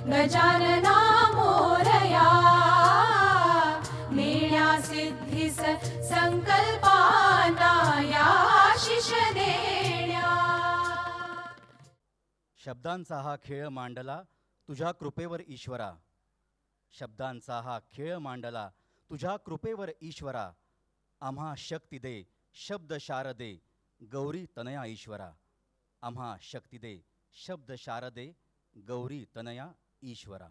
गजानना मोरया, नेण्या सिद्धीस संकल्पाना या आशिष देण्या. शब्दांचा हा खेळ मांडला तुझ्या कृपेवर ईश्वरा, शब्दांचा हा खेळ मांडला तुझ्या कृपेवर ईश्वरा. आम्हा शक्ती दे शब्द शारदे गौरी तनया ईश्वरा. आम्हा शक्ती दे शब्द शारदे गौरी तनया ईश्वरा.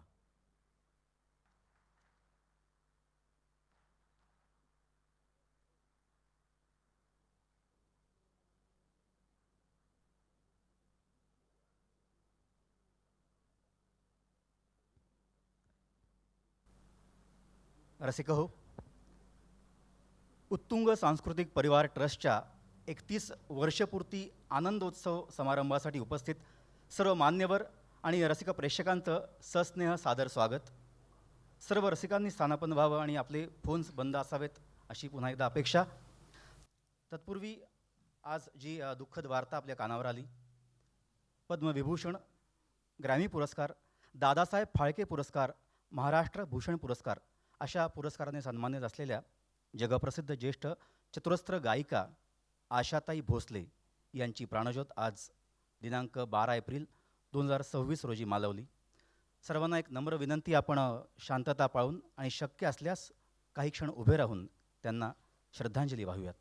रसिक हो, उत्तुंग सांस्कृतिक परिवार ट्रस्टच्या 31 वर्षपूर्ती आनंदोत्सव समारंभासाठी उपस्थित सर्व मान्यवर आणि रसिक प्रेक्षकांचं सस्नेह सादर स्वागत. सर्व रसिकांनी स्थानापन्न व्हावं आणि आपले फोन्स बंद असावेत अशी पुन्हा एकदा अपेक्षा. तत्पूर्वी आज जी दुःखद वार्ता आपल्या कानावर आली, पद्मविभूषण, ग्रॅमी पुरस्कार, दादासाहेब फाळके पुरस्कार, महाराष्ट्र भूषण पुरस्कार अशा पुरस्काराने सन्मानित असलेल्या जगप्रसिद्ध ज्येष्ठ चतुरस्र गायिका आशाताई भोसले यांची प्राणज्योत आज दिनांक 12 एप्रिल 2026 रोजी मालवली. सर्वांना एक नम्र विनंती, आपण शांतता पाळून आणि शक्य असल्यास काही क्षण उभे राहून त्यांना श्रद्धांजली वाहूयात.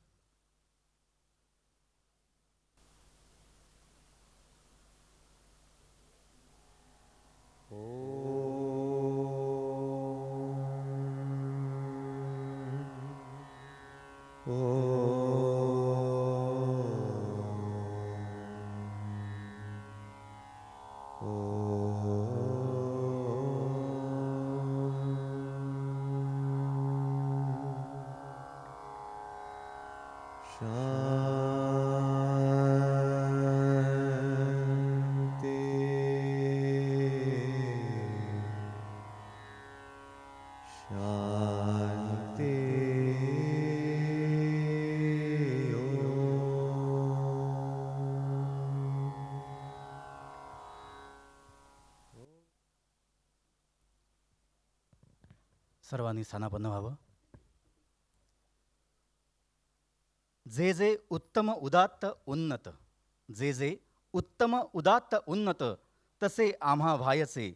सर्वांनी स्थानापन्न व्हावं. जे जे उत्तम उदात्त उन्नत, जे जे उत्तम उदात्त उन्नत, तसे आम्हा व्हायचे.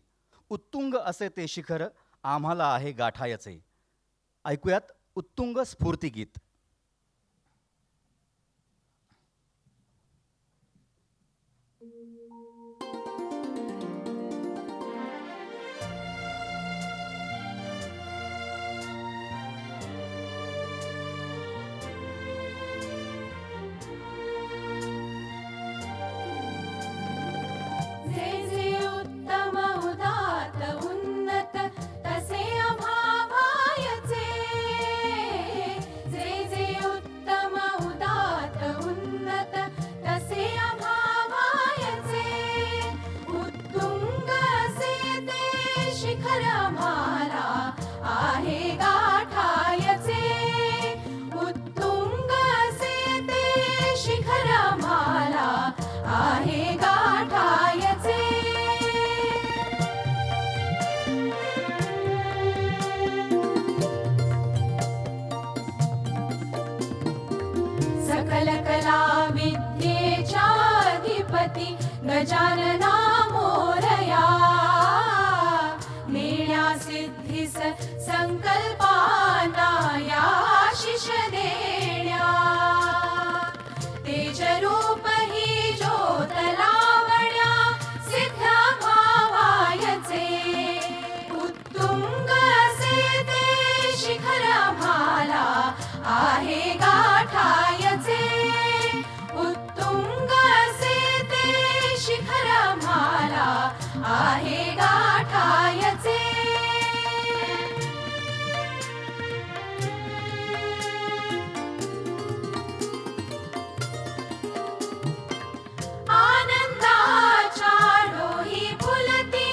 उत्तुंग असे ते शिखर आम्हाला आहे गाठायचे. ऐकूयात उत्तुंग स्फूर्तिगीत. सकल कला विद्येचाधिपती गजानना मोरया, नेण्या सिद्धीस संकल्पाना या आशिष देण्या. तेजरूप ही ज्योत लावण्या सिद्ध भावायचे. उत्तुंग असे ते शिखर आम्हाला आहे गाठायचे. उत्तुंग असे ते शिखर आम्हाला आहे गाठायचे. आनंदाच्या डोही फुलती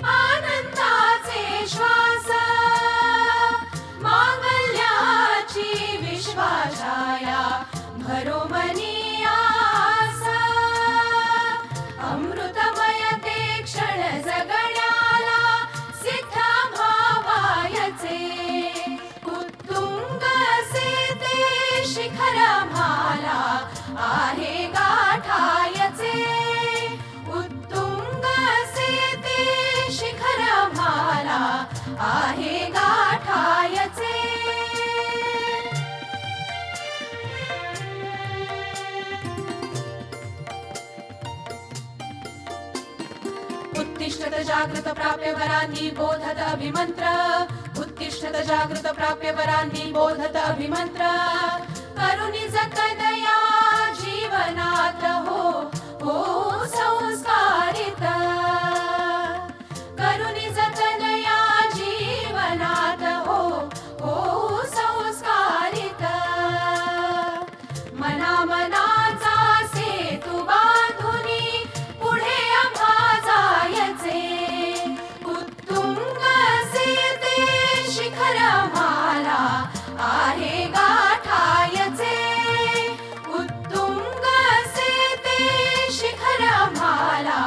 आनंदाचे श्वास, मांगल्याची विश्वाची आहे गाठायचे. उत्तिष्ठत जागृत प्राप्य वरांनी बोधत अभिमंत्र. उत्तिष्ठत जागृत प्राप्य वरांनी बोधत अभिमंत्र. करुणी जतनया जीवनात हो संस्कारित. करुणी जतनया जीवनात हो संस्कारित. मनाचा सेतू बांधुनी पुढे आम्हा जायचे. उत्तुंग सेते शिखर आम्हाला आहे गाठायचे. उत्तुंग सेते शिखर आम्हाला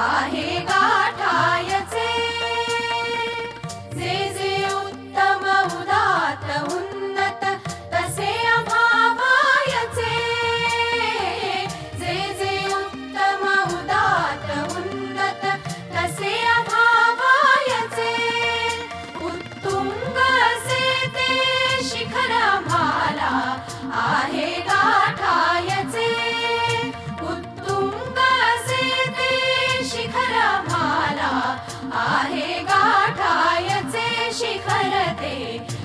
आहे गाठायचे. जे जे उत्तम उदात्त उन्नत तसे आम्हा व्हायचे. जे जे उत्तम उदात्त उन्नत तसे आम्हा व्हायचे. उत्तुंग सेते शिखर आम्हाला आहे गाठायचे. उत्तुंग सेते शिखर आम्हाला आहे गाठायचे. शिखर ते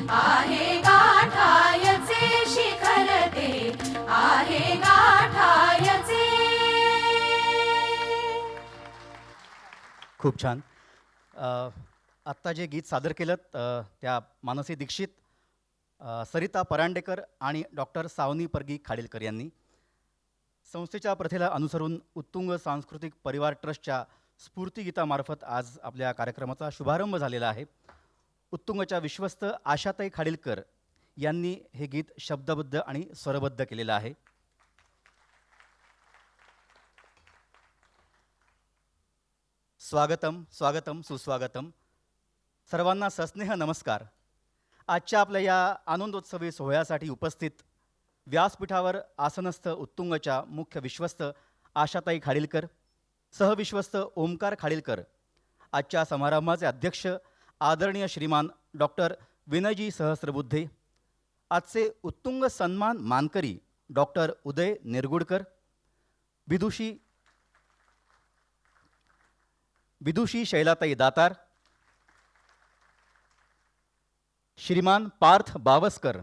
आहे गाठायचे. शिखर ते आहे गाठायचे. खूप छान. आत्ता जे गीत सादर केलं त्या मानसी दीक्षित, सरिता परांडेकर आणि डॉक्टर सावनी परगी खाडीलकर यांनी. संस्थेच्या प्रथेला अनुसरून उत्तुंग सांस्कृतिक परिवार ट्रस्टच्या स्फूर्तिगीतामार्फत आज आपल्या कार्यक्रमाचा शुभारंभ झालेला आहे. उत्तुंगच्या विश्वस्त आशाताई खाडीलकर यांनी हे गीत शब्दबद्ध आणि स्वरबद्ध केलेलं आहे. स्वागतम स्वागतम सुस्वागतम. सर्वांना सस्नेह नमस्कार. आजच्या आपल्या या आनंदोत्सवी सोहळ्यासाठी उपस्थित व्यासपीठावर आसनस्थ उत्तुंगच्या मुख्य विश्वस्त आशाताई खाडीलकर, सहविश्वस्त ओमकार खाडीलकर, आजच्या समारंभाचे अध्यक्ष आदरणीय श्रीमान डॉक्टर विनयजी सहस्रबुद्धे, आजचे उत्तुंग सन्मान मानकरी डॉक्टर उदय निरगुडकर, विदुषी शैलाताई दातार, श्रीमान पार्थ बावस्कर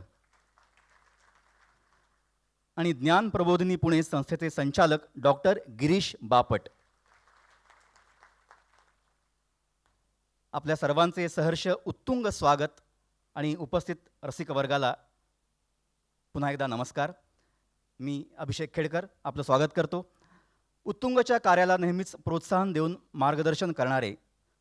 आणि ज्ञान प्रबोधिनी पुणे संस्थेचे संचालक डॉक्टर गिरीश बापट. आपल्या सर्वांचे सहर्ष उत्तुंग स्वागत आणि उपस्थित रसिक वर्गाला पुन्हा एकदा नमस्कार. मी अभिषेक खेडकर आपलं स्वागत करतो. उत्तुंगच्या कार्याला नेहमीच प्रोत्साहन देऊन मार्गदर्शन करणारे,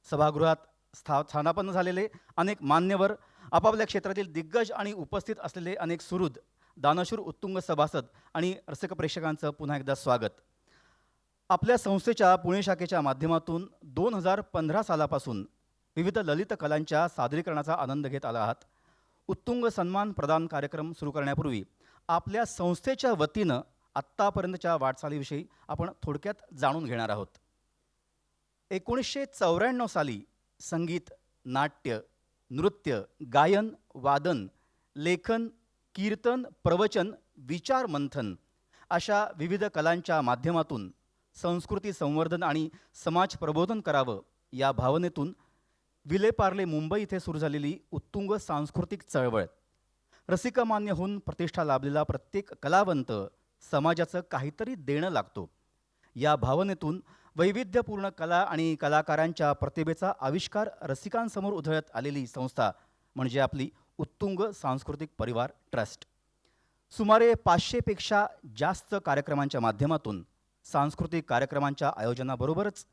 सभागृहात स्थानापन्न झालेले अनेक मान्यवर, आपापल्या क्षेत्रातील दिग्गज आणि उपस्थित असलेले अनेक सुहृद, दानशूर उत्तुंग सभासद आणि रसिक प्रेक्षकांचं पुन्हा एकदा स्वागत. आपल्या संस्थेच्या पुणे शाखेच्या माध्यमातून 2015 सालापासून विविध ललित कलांच्या सादरीकरणाचा आनंद घेत आला आहात. उत्तुंग सन्मान प्रदान कार्यक्रम सुरू करण्यापूर्वी आपल्या संस्थेच्या वतीनं आत्तापर्यंतच्या वाटचालीविषयी आपण थोडक्यात जाणून घेणार आहोत. 1994 साली संगीत, नाट्य, नृत्य, गायन, वादन, लेखन, कीर्तन, प्रवचन, विचार मंथन अशा विविध कलांच्या माध्यमातून संस्कृती संवर्धन आणि समाज प्रबोधन करावं या भावनेतून विलेपार्ले मुंबई इथे सुरू झालेली उत्तुंग सांस्कृतिक चळवळ, रसिकमान्य होऊन प्रतिष्ठा लाभलेला प्रत्येक कलावंत समाजाचं काहीतरी देणं लागतो या भावनेतून वैविध्यपूर्ण कला आणि कलाकारांच्या प्रतिभेचा आविष्कार रसिकांसमोर उधळत आलेली संस्था म्हणजे आपली उत्तुंग सांस्कृतिक परिवार ट्रस्ट. सुमारे 500पेक्षा जास्त कार्यक्रमांच्या माध्यमातून सांस्कृतिक कार्यक्रमांच्या आयोजनाबरोबरच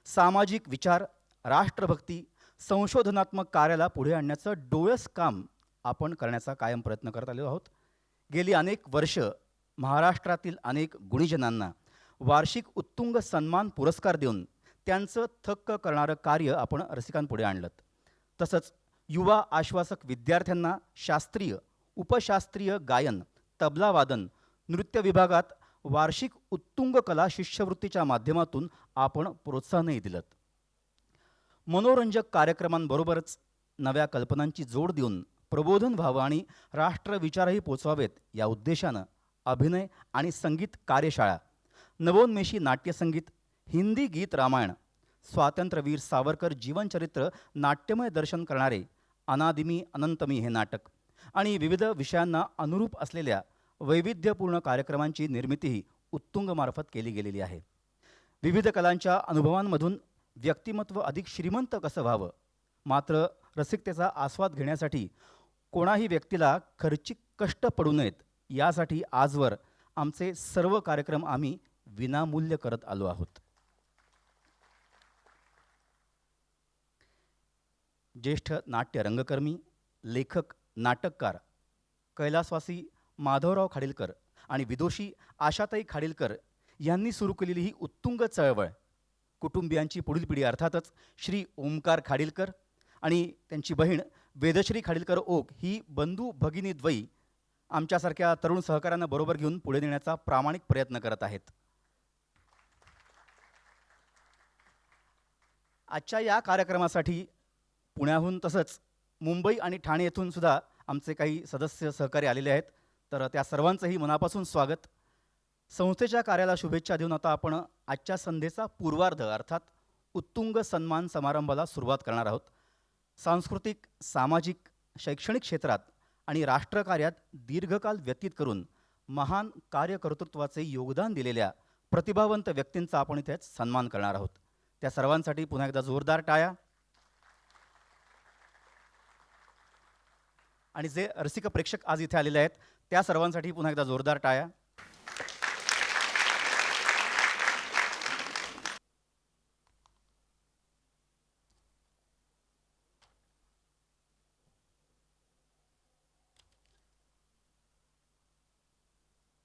सामाजिक विचार, राष्ट्रभक्ती, संशोधनात्मक कार्याला पुढे आणण्याचं डोळस काम आपण करण्याचा कायम प्रयत्न करत आलो आहोत. गेली अनेक वर्ष महाराष्ट्रातील अनेक गुणीजनांना वार्षिक उत्तुंग सन्मान पुरस्कार देऊन त्यांचं थक्क करणारं कार्य आपण रसिकांपुढे आणलं. तसंच युवा आश्वासक विद्यार्थ्यांना शास्त्रीय, उपशास्त्रीय गायन, तबला वादन, नृत्य विभागात वार्षिक उत्तुंग कला शिष्यवृत्तीच्या माध्यमातून आपण प्रोत्साहनही दिलं. मनोरंजक कार्यक्रमांबरोबरच नव्या कल्पनांची जोड देऊन प्रबोधन व्हावं आणि राष्ट्रविचारही पोचवावेत या उद्देशानं अभिनय आणि संगीत कार्यशाळा, नवोन्मेषी नाट्यसंगीत, हिंदी गीत रामायण, स्वातंत्र्यवीर सावरकर जीवनचरित्र नाट्यमय दर्शन करणारे अनादिमी अनंतमी हे नाटक आणि विविध विषयांना अनुरूप असलेल्या वैविध्यपूर्ण कार्यक्रमांची निर्मितीही उत्तुंगमार्फत केली गेलेली आहे. विविध कलांच्या अनुभवांमधून व्यक्तिमत्व अधिक श्रीमंत कसं व्हावं, मात्र रसिकतेचा आस्वाद घेण्यासाठी कोणाही व्यक्तीला खर्चिक कष्ट पडू नयेत यासाठी आजवर आमचे सर्व कार्यक्रम आम्ही विनामूल्य करत आलो आहोत. ज्येष्ठ नाट्य रंगकर्मी, लेखक, नाटककार कैलासवासी माधवराव खाडीलकर आणि विदुषी आशाताई खाडीलकर यांनी सुरू केलेली ही उत्तुंग चळवळ, कुटुंबियांची पुढील पिढी अर्थातच श्री ओमकार खाडीलकर आणि त्यांची बहीण वेदश्री खाडीलकर ओक ही बंधू भगिनी द्वयी आमच्यासारख्या तरुण सहकाऱ्यांना बरोबर घेऊन पुढे नेण्याचा प्रामाणिक प्रयत्न करत आहेत. आजच्या या कार्यक्रमासाठी पुण्याहून तसंच मुंबई आणि ठाणे येथून सुद्धा आमचे काही सदस्य सहकारी आलेले आहेत, तर त्या सर्वांचंही मनापासून स्वागत. संस्थेच्या कार्याला शुभेच्छा देऊन आता आपण आजच्या संध्येचा पूर्वार्ध अर्थात उत्तुंग सन्मान समारंभाला सुरुवात करणार आहोत. सांस्कृतिक, सामाजिक, शैक्षणिक क्षेत्रात आणि राष्ट्रकार्यात दीर्घकाल व्यतीत करून महान कार्यकर्तृत्वाचे योगदान दिलेल्या प्रतिभावंत व्यक्तींचा आपण इथे सन्मान करणार आहोत. त्या सर्वांसाठी पुन्हा एकदा जोरदार टाळ्या. आणि जे रसिक प्रेक्षक आज इथे आलेले आहेत त्या सर्वांसाठी पुन्हा एकदा जोरदार टाळ्या.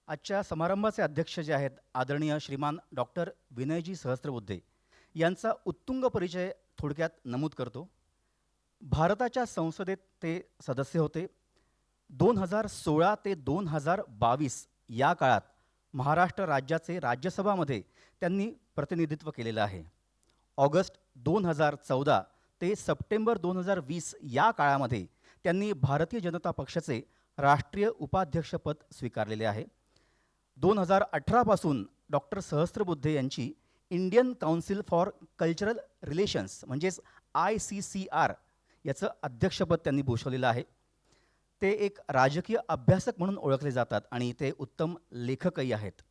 आजच्या समारंभाचे अध्यक्ष जे आहेत आदरणीय श्रीमान डॉक्टर विनयजी सहस्त्रबुद्धे यांचा उत्तुंग परिचय थोडक्यात नमूद करतो. भारताच्या संसदेत ते सदस्य होते. 2016 ते 2022 या काळात महाराष्ट्र राज्याचे राज्यसभामध्ये त्यांनी प्रतिनिधित्व केलेलं आहे. ऑगस्ट 2014 ते सप्टेंबर 2020 या काळामध्ये त्यांनी भारतीय जनता पक्षाचे राष्ट्रीय उपाध्यक्षपद स्वीकारलेले आहे. 2018 पासून डॉक्टर सहस्त्रबुद्धे यांची Indian council for cultural relations म्हणजेच ICCR याचं अध्यक्षपद त्यांनी भूषवलेलं आहे. ते एक राजकीय अभ्यासक म्हणून ओळखले जातात आणि ते उत्तम लेखकही आहेत.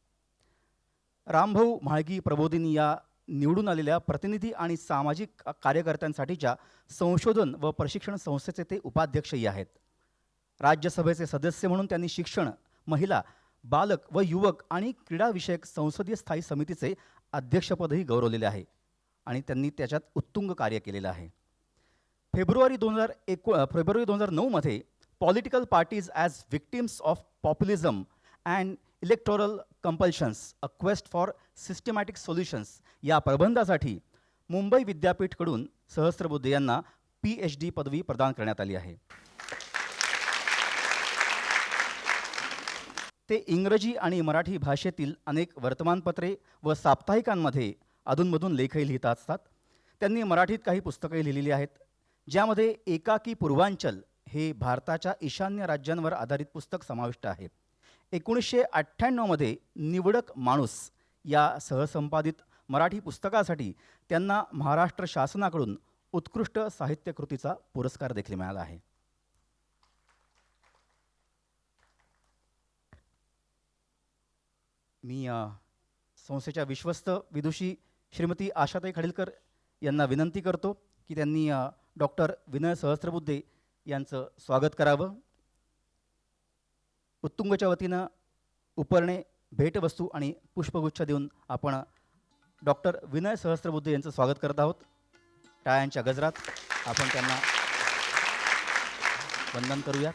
रामभाऊ म्हाळगी प्रबोधिनी या निवडून आलेल्या प्रतिनिधी आणि सामाजिक कार्यकर्त्यांसाठीच्या संशोधन व प्रशिक्षण संस्थेचे ते उपाध्यक्षही आहेत. राज्यसभेचे सदस्य म्हणून त्यांनी शिक्षण, महिला, बालक व युवक आणि क्रीडाविषयक संसदीय स्थायी समितीचे अध्यक्षपदही गौरवलेले आहे आणि त्यांनी त्याच्यात उत्तुंग कार्य केलेलं आहे. फेब्रुवारी 2009 मध्ये political parties as victims of populism and electoral compulsions a quest for systematic solutions या प्रबंधासाठी मुंबई विद्यापीठकडून सहस्त्रबुद्धे यांना PhD पदवी प्रदान करण्यात आली आहे. ते इंग्रजी आणि मराठी भाषेतील अनेक वर्तमानपत्रे व साप्ताहिकांमध्ये अधूनमधून लेखही लिहित असतात. त्यांनी मराठीत काही पुस्तकंही लिहिलेली आहेत, ज्यामध्ये एकाकी पूर्वांचल हे भारताच्या ईशान्य राज्यांवर आधारित पुस्तक समाविष्ट आहे. 1998 मध्ये निवडक माणूस या सहसंपादित मराठी पुस्तकासाठी त्यांना महाराष्ट्र शासनाकडून उत्कृष्ट साहित्यकृतीचा पुरस्कार देखील मिळाला आहे. मी संस्थेच्या विश्वस्त विदुषी श्रीमती आशाताई खाडीलकर यांना विनंती करतो की त्यांनी डॉक्टर विनय सहस्त्रबुद्धे यांचं स्वागत करावं. उत्तुंगच्या वतीनं उपरणे, भेटवस्तू आणि पुष्पगुच्छ देऊन आपण डॉक्टर विनय सहस्त्रबुद्धे यांचं स्वागत करत आहोत. टाळ्यांच्या गजरात आपण त्यांना वंदन करूया.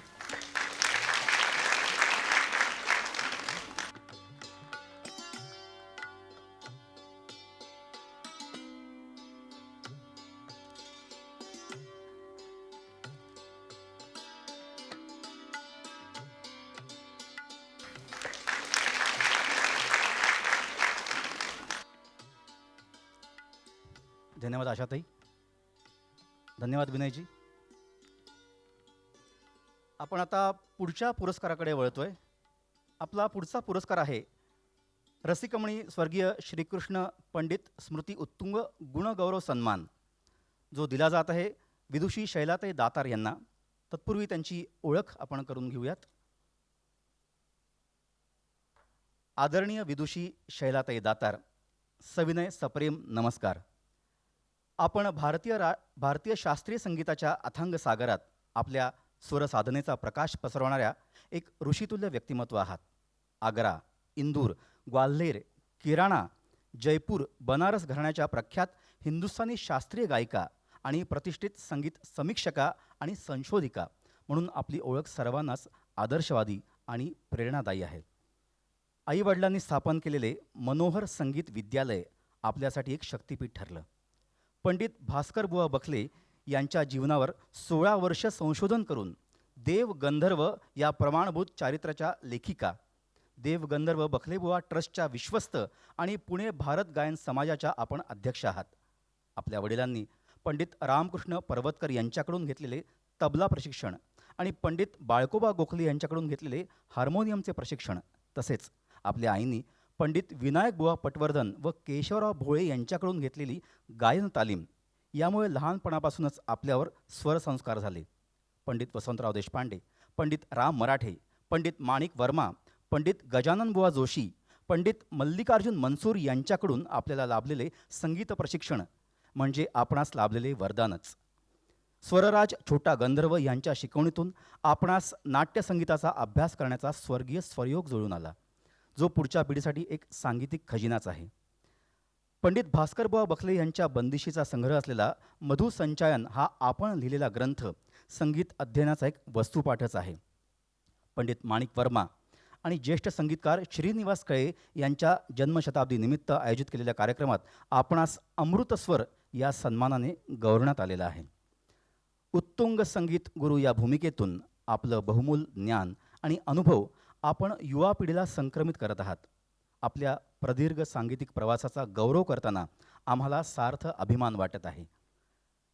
धन्यवाद आशाताई. धन्यवाद विनयजी. आपण आता पुढच्या पुरस्काराकडे वळतोय. आपला पुढचा पुरस्कार आहे रसिकमणी स्वर्गीय श्रीकृष्ण पंडित स्मृती उत्तुंग गुणगौरव सन्मान, जो दिला जात आहे विदुषी शैलाताई दातार यांना. तत्पूर्वी त्यांची ओळख आपण करून घेऊयात. आदरणीय विदुषी शैलाताई दातार, सविनय सप्रेम नमस्कार. आपण भारतीय शास्त्रीय संगीताच्या अथांग सागरात आपल्या स्वरसाधनेचा प्रकाश पसरवणाऱ्या एक ऋषितुल्य व्यक्तिमत्व आहात. आग्रा, इंदूर, ग्वाल्हेर, किराणा, जयपूर, बनारस घराण्याच्या प्रख्यात हिंदुस्थानी शास्त्रीय गायिका आणि प्रतिष्ठित संगीत समीक्षका आणि संशोधिका म्हणून आपली ओळख सर्वांनाच आदर्शवादी आणि प्रेरणादायी आहे. आईवडिलांनी स्थापन केलेले मनोहर संगीत विद्यालय आपल्यासाठी एक शक्तिपीठ ठरलं. पंडित भास्करबुवा बखले यांच्या जीवनावर 16 वर्ष संशोधन करून देव गंधर्व या प्रमाणभूत चारित्र्याच्या लेखिका, देव गंधर्व बखलेबुवा ट्रस्टच्या विश्वस्त आणि पुणे भारत गायन समाजाच्या आपण अध्यक्ष आहात. आपल्या वडिलांनी पंडित रामकृष्ण पर्वतकर यांच्याकडून घेतलेले तबला प्रशिक्षण आणि पंडित बाळकोबा गोखले यांच्याकडून घेतलेले हार्मोनियमचे प्रशिक्षण, तसेच आपल्या आईंनी पंडित विनायकबुवा पटवर्धन व केशवराव भोळे यांच्याकडून घेतलेली गायन तालीम, यामुळे लहानपणापासूनच आपल्यावर स्वरसंस्कार झाले. पंडित वसंतराव देशपांडे, पंडित राम मराठे, पंडित माणिक वर्मा, पंडित गजाननबुवा जोशी, पंडित मल्लिकार्जुन मनसूर यांच्याकडून आपल्याला लाभलेले संगीत प्रशिक्षण म्हणजे आपणास लाभलेले वरदानच. स्वरराज छोटा गंधर्व यांच्या शिकवणीतून आपणास नाट्यसंगीताचा अभ्यास करण्याचा स्वर्गीय स्वयोग जुळून आला, जो पुढच्या पिढीसाठी एक सांगीतिक खजिनाच आहे. पंडित भास्करबुवा बखले यांच्या बंदिशीचा संग्रह असलेला मधुसंचयन हा आपण लिहिलेला ग्रंथ संगीत अध्ययनाचा एक वस्तुपाठच आहे. पंडित माणिक वर्मा आणि ज्येष्ठ संगीतकार श्रीनिवास कळे यांच्या जन्मशताब्दीनिमित्त आयोजित केलेल्या कार्यक्रमात आपणास अमृतस्वर या सन्मानाने गौरवण्यात आलेला आहे. उत्तुंग संगीत गुरु या भूमिकेतून आपलं बहुमूल ज्ञान आणि अनुभव आपण युवा पिढीला संक्रमित करत आहात. आपल्या प्रदीर्घ सांगीतिक प्रवासाचा गौरव करताना आम्हाला सार्थ अभिमान वाटत आहे.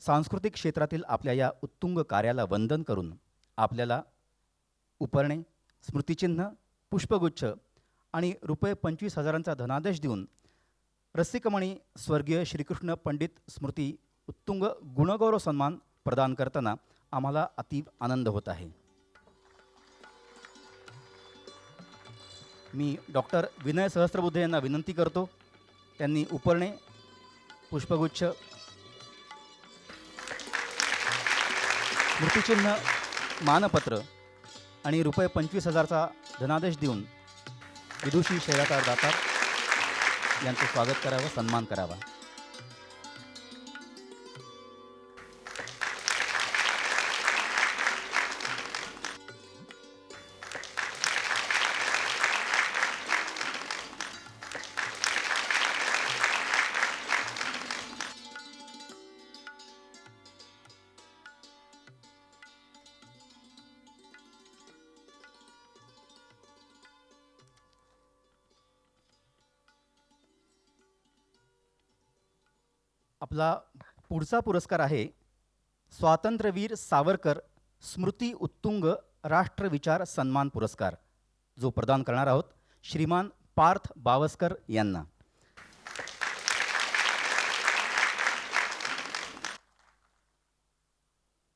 सांस्कृतिक क्षेत्रातील आपल्या या उत्तुंग कार्याला वंदन करून आपल्याला उपरणे, स्मृतिचिन्ह, पुष्पगुच्छ आणि ₹25,000चा धनादेश देऊन रसिकमणी स्वर्गीय श्रीकृष्ण पंडित स्मृती उत्तुंग गुणगौरव सन्मान प्रदान करताना आम्हाला अतीव आनंद होत आहे. मी डॉक्टर विनय सहस्त्रबुद्धे यांना विनंती करतो, त्यांनी उपरणे, पुष्पगुच्छ, स्मृतिचिन्ह, मानपत्र आणि ₹25,000चा धनादेश देऊन विदुषी शैलाताई दातार यांचे स्वागत करावं, सन्मान करावा. आपला पुढचा पुरस्कार आहे स्वातंत्र्यवीर सावरकर स्मृती उत्तुंग राष्ट्रविचार सन्मान पुरस्कार, जो प्रदान करणार आहोत श्रीमान पार्थ बावस्कर यांना.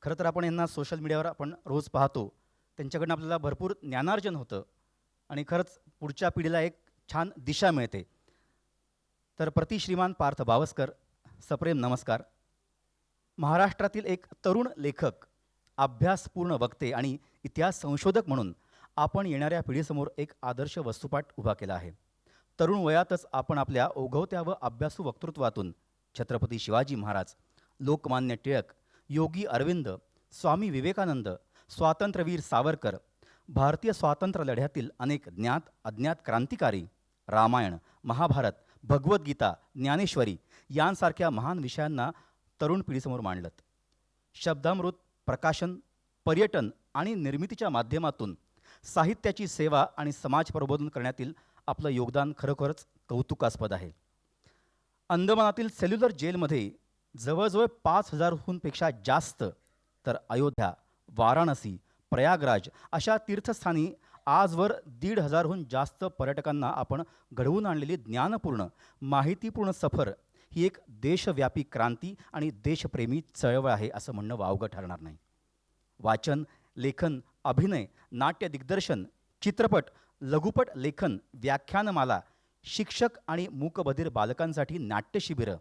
खरं तर आपण यांना सोशल मीडियावर आपण रोज पाहतो, त्यांच्याकडनं आपल्याला भरपूर ज्ञानार्जन होतं आणि खरंच पुढच्या पिढीला एक छान दिशा मिळते. तर प्रति श्रीमान पार्थ बावस्कर, सप्रेम नमस्कार. महाराष्ट्रातील एक तरुण लेखक, अभ्यासपूर्ण वक्ते आणि इतिहास संशोधक म्हणून आपण येणाऱ्या पिढीसमोर एक आदर्श वस्तुपाठ उभा केला आहे. तरुण वयातच आपण आपल्या ओघवत्या व अभ्यासू वक्तृत्वातून छत्रपती शिवाजी महाराज, लोकमान्य टिळक, योगी अरविंद, स्वामी विवेकानंद, स्वातंत्र्यवीर सावरकर, भारतीय स्वातंत्र्य लढ्यातील अनेक ज्ञात अज्ञात क्रांतिकारी, रामायण, महाभारत, भगवद्गीता, ज्ञानेश्वरी यांसारख्या महान विषयांना तरुण पिढीसमोर मांडलत. शब्दामृत, प्रकाशन, पर्यटन आणि निर्मितीच्या माध्यमातून साहित्याची सेवा आणि समाज प्रबोधन करण्यातील आपलं योगदान खरोखरच कौतुकास्पद आहे. अंदमानातील सेल्युलर जेलमध्ये जवळजवळ 5,000हून पेक्षा जास्त, तर अयोध्या, वाराणसी, प्रयागराज अशा तीर्थस्थानी आजवर 1,500हून जास्त पर्यटकांना आपण घडवून आणलेली ज्ञानपूर्ण माहितीपूर्ण सफर ही एक देशव्यापी क्रांती आणि देशप्रेमी चळवळ आहे असं म्हणणं वावगं ठरणार नाही. वाचन, लेखन, अभिनय, नाट्य दिग्दर्शन, चित्रपट, लघुपट लेखन, व्याख्यानमाला, शिक्षक आणि मूकबधिर बालकांसाठी नाट्यशिबिरं,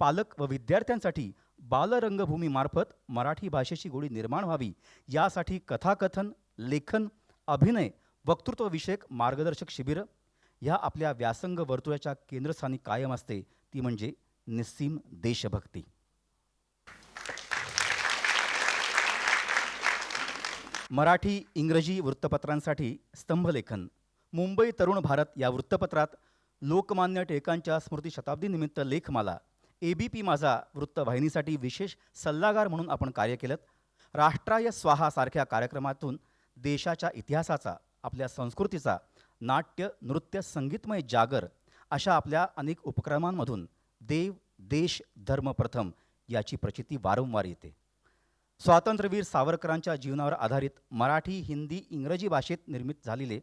पालक व विद्यार्थ्यांसाठी बालरंगभूमीमार्फत मराठी भाषेची गोडी निर्माण व्हावी यासाठी कथाकथन, लेखन, अभिनय, वक्तृत्वविषयक मार्गदर्शक शिबिरं ह्या आपल्या व्यासंग वर्तुळाच्या केंद्रस्थानी कायम असते ती म्हणजे निस्सीम देशभक्ती. मराठी, इंग्रजी वृत्तपत्रांसाठी स्तंभलेखन. मुंबई तरुण भारत या वृत्तपत्रात लोकमान्य टिळकांच्या स्मृती शताब्दीनिमित्त लेखमाला, ABP माझा वृत्तवाहिनीसाठी विशेष सल्लागार म्हणून आपण कार्य केलं. राष्ट्राय स्वाहा सारख्या कार्यक्रमातून देशाच्या इतिहासाचा, आपल्या संस्कृतीचा, नाट्य, नृत्य, संगीतमय जागर अशा आपल्या अनेक उपक्रमांमधून देव, देश, धर्म प्रथम याची प्रचिती वारंवार येते. स्वातंत्र्यवीर सावरकरांच्या जीवनावर आधारित मराठी, हिंदी, इंग्रजी भाषेत निर्मित झालेले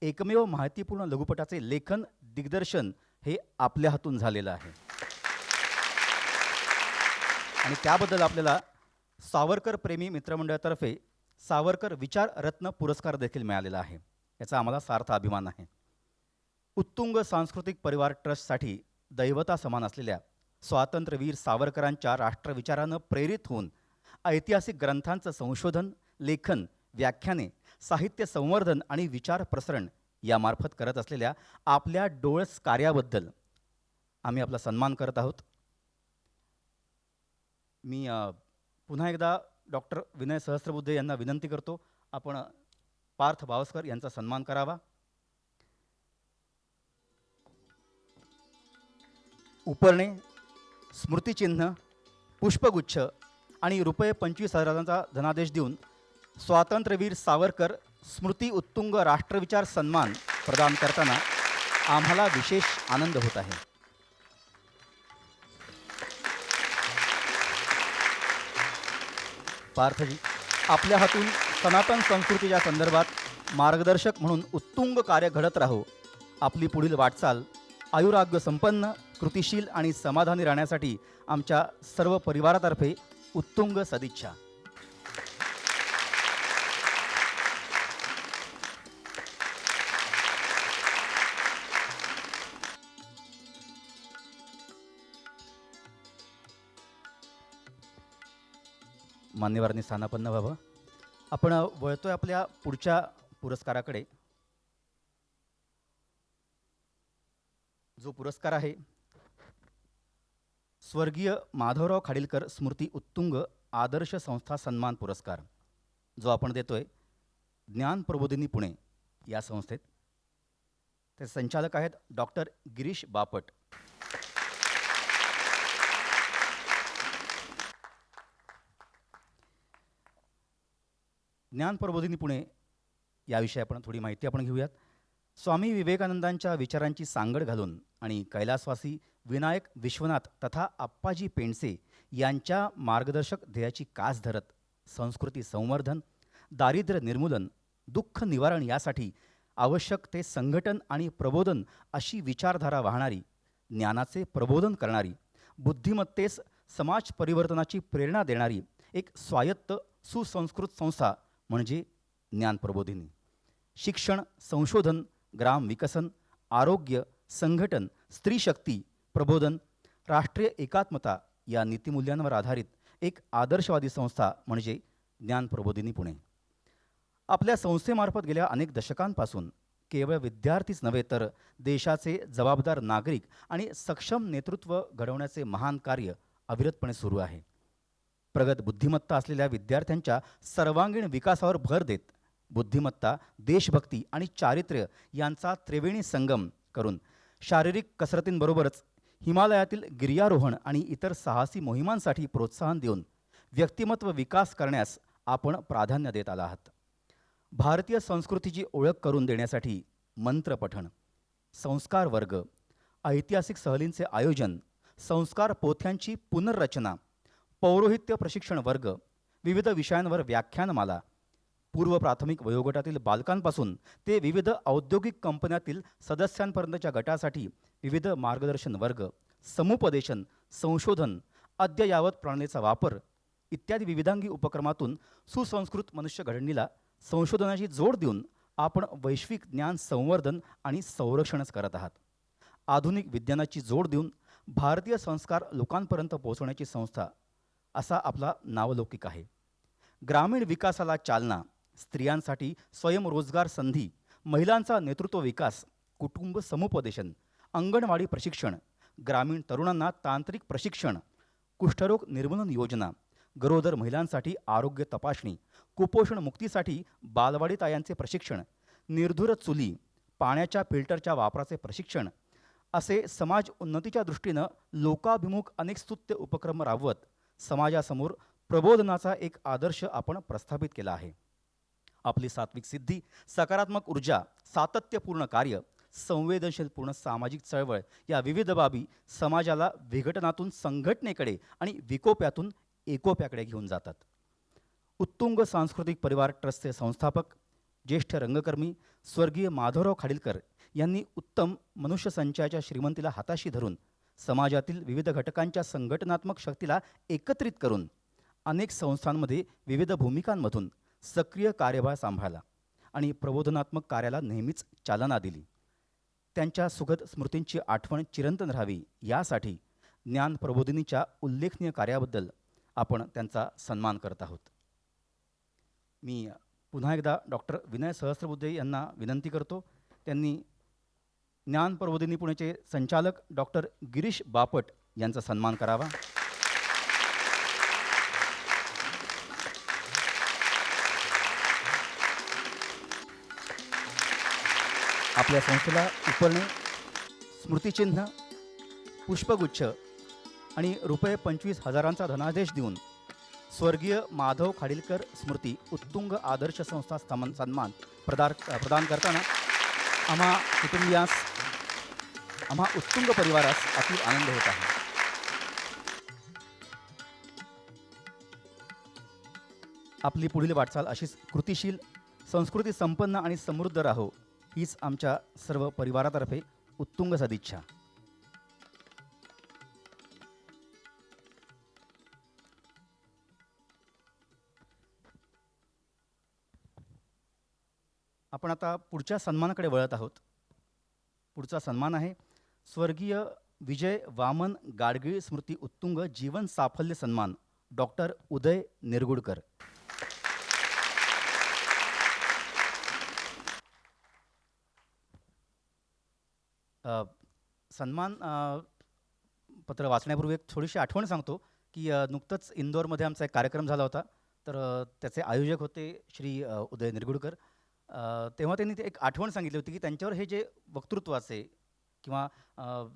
एकमेव माहितीपूर्ण लघुपटाचे लेखन, दिग्दर्शन हे आपल्या हातून झालेलं आहे आणि त्याबद्दल आपल्याला सावरकर प्रेमी मित्रमंडळातर्फे सावरकर विचार रत्न पुरस्कार देखील मिळालेला आहे. याचा आम्हाला सार्थ अभिमान आहे. उत्तुंग सांस्कृतिक परिवार ट्रस्टसाठी दैवता समान असलेल्या स्वातंत्र्यवीर सावरकरांच्या राष्ट्रविचारानं प्रेरित होऊन ऐतिहासिक ग्रंथांचं संशोधन, लेखन, व्याख्याने, साहित्य संवर्धन आणि विचार प्रसरण यामार्फत करत असलेल्या आपल्या डोळस कार्याबद्दल आम्ही आपला सन्मान करत आहोत. मी पुन्हा एकदा डॉक्टर विनय सहस्त्रबुद्धे यांना विनंती करतो, आपण पार्थ बावस्कर यांचा सन्मान करावा. उपरणे, स्मृतिचिन्ह, पुष्पगुच्छ आणि ₹25,000चा धनादेश देऊन स्वातंत्र्यवीर सावरकर स्मृती उत्तुंग राष्ट्रविचार सन्मान प्रदान करताना आम्हाला विशेष आनंद होत आहे. पार्थजी, आपल्या हातून सनातन संस्कृतीच्या संदर्भात मार्गदर्शक म्हणून उत्तुंग कार्य घडत राहो. आपली पुढील वाटचाल आयुराग्य संपन्न, कृतिशील आणि समाधानी राहण्यासाठी आमच्या सर्व परिवारातर्फे उत्तुंग सदिच्छा. मान्यवरांनी स्थानापन्न व्हावं. आपण वळतोय आपल्या पुढच्या पुरस्काराकडे. जो पुरस्कार आहे स्वर्गीय माधवराव खाडीलकर स्मृती उत्तुंग आदर्श संस्था सन्मान पुरस्कार, जो आपण देतोय ज्ञान प्रबोधिनी पुणे या संस्थेत. ते संचालक आहेत डॉक्टर गिरीश बापट. ज्ञान प्रबोधिनी पुणे याविषयी आपण थोडी माहिती आपण घेऊयात. स्वामी विवेकानंदांच्या विचारांची सांगड घालून आणि कैलासवासी विनायक विश्वनाथ तथा आप्पाजी पेंडसे यांच्या मार्गदर्शक ध्येयाची कास धरत संस्कृती संवर्धन, दारिद्र्य निर्मूलन, दुःख निवारण यासाठी आवश्यक ते संघटन आणि प्रबोधन अशी विचारधारा वाहणारी, ज्ञानाचे प्रबोधन करणारी, बुद्धिमत्तेस समाज परिवर्तनाची प्रेरणा देणारी एक स्वायत्त सुसंस्कृत संस्था म्हणजे ज्ञान प्रबोधिनी. शिक्षण, संशोधन, ग्राम विकसन, आरोग्य, संघटन, स्त्री शक्ती, प्रबोधन, राष्ट्रीय एकात्मता या नीतिमूल्यांवर आधारित एक आदर्शवादी संस्था म्हणजे ज्ञान प्रबोधिनी पुणे. आपल्या संस्थेमार्फत गेल्या अनेक दशकांपासून केवळ विद्यार्थीच नव्हे तर देशाचे जबाबदार नागरिक आणि सक्षम नेतृत्व घडवण्याचे महान कार्य अविरतपणे सुरू आहे. प्रगत बुद्धिमत्ता असलेल्या विद्यार्थ्यांच्या सर्वांगीण विकासावर भर देत बुद्धिमत्ता, देशभक्ती आणि चारित्र्य यांचा त्रिवेणी संगम करून शारीरिक कसरतींबरोबरच हिमालयातील गिर्यारोहण आणि इतर साहसी मोहिमांसाठी प्रोत्साहन देऊन व्यक्तिमत्व विकास करण्यास आपण प्राधान्य देत आला आहात. भारतीय संस्कृतीची ओळख करून देण्यासाठी मंत्र पठण, संस्कार वर्ग, ऐतिहासिक सहलींचे आयोजन, संस्कार पोथ्यांची पुनर्रचना, पौरोहित्य प्रशिक्षण वर्ग, विविध विषयांवर व्याख्यानमाला, पूर्व प्राथमिक वयोगटातील बालकांपासून ते विविध औद्योगिक कंपन्यातील सदस्यांपर्यंतच्या गटासाठी विविध मार्गदर्शन वर्ग, समुपदेशन, संशोधन, अद्ययावत प्रणालीचा वापर इत्यादी विविधांगी उपक्रमातून सुसंस्कृत मनुष्य घडणीला संशोधनाची जोड देऊन आपण वैश्विक ज्ञान संवर्धन आणि संरक्षणच करत आहात. आधुनिक विज्ञानाची जोड देऊन भारतीय संस्कार लोकांपर्यंत पोहोचवण्याची संस्था असा आपला नावलौकिक आहे. ग्रामीण विकासाला चालना, स्त्रियांसाठी स्वयंरोजगार संधी, महिलांचा नेतृत्व विकास, कुटुंब समुपदेशन, अंगणवाडी प्रशिक्षण, ग्रामीण तरुणांना तांत्रिक प्रशिक्षण, कुष्ठरोग निर्मूलन योजना, गरोदर महिलांसाठी आरोग्य तपासणी, कुपोषण मुक्तीसाठी बालवाडी तायांचे प्रशिक्षण, निर्धुर चुली, पाण्याच्या फिल्टरच्या वापराचे प्रशिक्षण असे समाज उन्नतीच्या दृष्टीनं लोकाभिमुख अनेक स्तुत्य उपक्रम राबवत समाजासमोर प्रबोधनाचा एक आदर्श आपण प्रस्थापित केला आहे. आपली सात्विक सिद्धी, सकारात्मक ऊर्जा, सातत्यपूर्ण कार्य, संवेदनशीलपूर्ण सामाजिक चळवळ या विविध बाबी समाजाला विघटनातून संघटनेकडे आणि विकोप्यातून एकोप्याकडे घेऊन जातात. उत्तुंग सांस्कृतिक परिवार ट्रस्टचे संस्थापक, ज्येष्ठ रंगकर्मी स्वर्गीय माधवराव खाडीलकर यांनी उत्तम मनुष्य संचयाच्या श्रीमंतीला हाताशी धरून समाजातील विविध घटकांच्या संघटनात्मक शक्तीला एकत्रित करून अनेक संस्थांमध्ये विविध भूमिकांमधून सक्रिय कार्यभार सांभाळला आणि प्रबोधनात्मक कार्याला नेहमीच चालना दिली. त्यांच्या सुखद स्मृतींची आठवण चिरंतन राहावी यासाठी ज्ञान प्रबोधिनीच्या उल्लेखनीय कार्याबद्दल आपण त्यांचा सन्मान करत आहोत. मी पुन्हा एकदा डॉक्टर विनय सहस्त्रबुद्धे यांना विनंती करतो, त्यांनी ज्ञान प्रबोधिनी पुणेचे संचालक डॉक्टर गिरीश बापट यांचा सन्मान करावा. आपल्या संस्थेला उपरणे, स्मृतिचिन्ह, पुष्पगुच्छ आणि ₹25,000चा धनादेश देऊन स्वर्गीय माधव खाडीलकर स्मृती उत्तुंग आदर्श संस्था सन्मान प्रदान करताना आम्हा कुटुंबियास, आम्हा उत्तुंग परिवारास अति आनंद होत आहे. आपली पुढील वाटचाल अशीच कृतिशील, संस्कृती संपन्न आणि समृद्ध राहो हीच आमच्या सर्व परिवारातर्फे उत्तुंग सदिच्छा. आपण आता पुढच्या सन्मानाकडे वळत आहोत. पुढचा सन्मान आहे स्वर्गीय विजय वामन गाडगीळ स्मृती उत्तुंग जीवन साफल्य सन्मान, डॉक्टर उदय निरगुडकर. सन्मान पत्र वाचण्यापूर्वी एक थोडीशी आठवण सांगतो की नुकतंच इंदोरमध्ये आमचा एक कार्यक्रम झाला होता. तर त्याचे आयोजक होते श्री उदय निरगुडकर. तेव्हा त्यांनी एक आठवण सांगितली होती की त्यांच्यावर हे जे वक्तृत्वाचे किंवा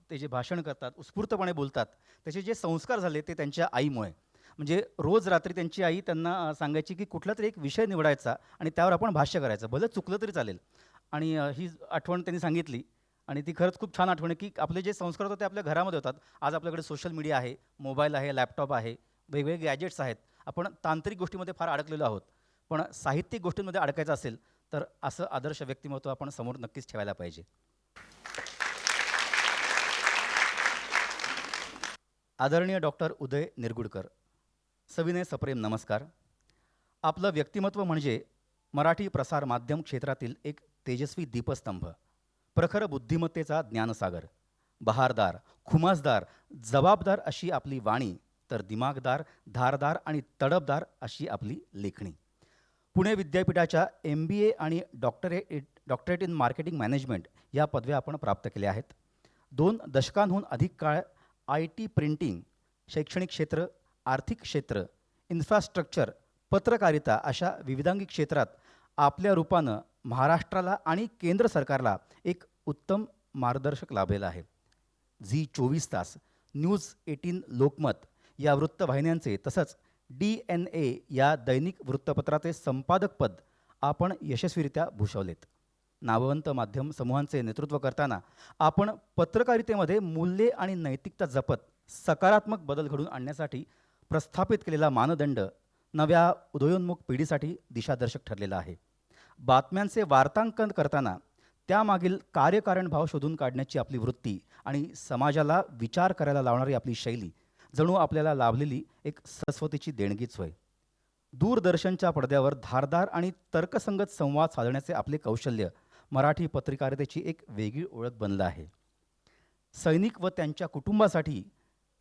ते जे भाषण करतात, उत्स्फूर्तपणे बोलतात, त्याचे जे संस्कार झाले ते त्यांच्या आईमुळे. म्हणजे रोज रात्री त्यांची आई त्यांना सांगायची की कुठला तरी एक विषय निवडायचा आणि त्यावर आपण भाष्य करायचं, भलं चुकलं तरी चालेल. आणि ही आठवण त्यांनी सांगितली आणि ती खरंच खूप छान आठवण आहे की आपले जे संस्कार होते ते आपल्या घरामध्ये होतात. आज आपल्याकडे सोशल मीडिया आहे, मोबाईल आहे, लॅपटॉप आहे, वेगवेगळे गॅजेट्स आहेत. आपण तांत्रिक गोष्टीमध्ये फार अडकलेलो आहोत, पण साहित्यिक गोष्टींमध्ये अडकायचं असेल तर असं आदर्श व्यक्तिमत्व आपण समोर नक्कीच ठेवायला पाहिजे. आदरणीय डॉक्टर उदय निरगुडकर, सविनय सप्रेम नमस्कार. आपलं व्यक्तिमत्व म्हणजे मराठी प्रसार माध्यम क्षेत्रातील एक तेजस्वी दीपस्तंभ, प्रखर बुद्धिमत्तेचा ज्ञानसागर, बहारदार, खुमासदार, जबाबदार अशी आपली वाणी, तर दिमागदार, धारदार आणि तडफदार अशी आपली लेखणी. पुणे विद्यापीठाच्या MBA आणि डॉक्टरेट इन मार्केटिंग मॅनेजमेंट या पदव्या आपण प्राप्त केल्या आहेत. 2 दशकांहून अधिक काळ IT, प्रिंटिंग, शैक्षणिक क्षेत्र, आर्थिक क्षेत्र, इन्फ्रास्ट्रक्चर, पत्रकारिता अशा विविधांगी क्षेत्रात आपल्या रूपानं महाराष्ट्राला आणि केंद्र सरकारला एक उत्तम मार्गदर्शक लाभलेला आहे. झी 24 तास, न्यूज 18 लोकमत या वृत्तवाहिन्यांचे तसंच DNA या दैनिक वृत्तपत्राचे संपादकपद आपण यशस्वीरित्या भूषवलेत. नामवंत माध्यम समूहांचे नेतृत्व करताना आपण पत्रकारितेमध्ये मूल्ये आणि नैतिकता जपत सकारात्मक बदल घडवून आणण्यासाठी प्रस्थापित केलेला मानदंड नव्या उदयोन्मुख पिढीसाठी दिशादर्शक ठरलेला आहे. बातम्यांचे वार्तांकन करताना त्यामागील कार्यकारण भाव शोधून काढण्याची आपली वृत्ती आणि समाजाला विचार करायला लावणारी आपली शैली जणू आपल्याला लाभलेली एक सरस्वतीची देणगीच होय. दूरदर्शनच्या पडद्यावर धारदार आणि तर्कसंगत संवाद साधण्याचे आपले कौशल्य मराठी पत्रकारितेची एक वेगळी ओळख बनलं आहे. सैनिक व त्यांच्या कुटुंबासाठी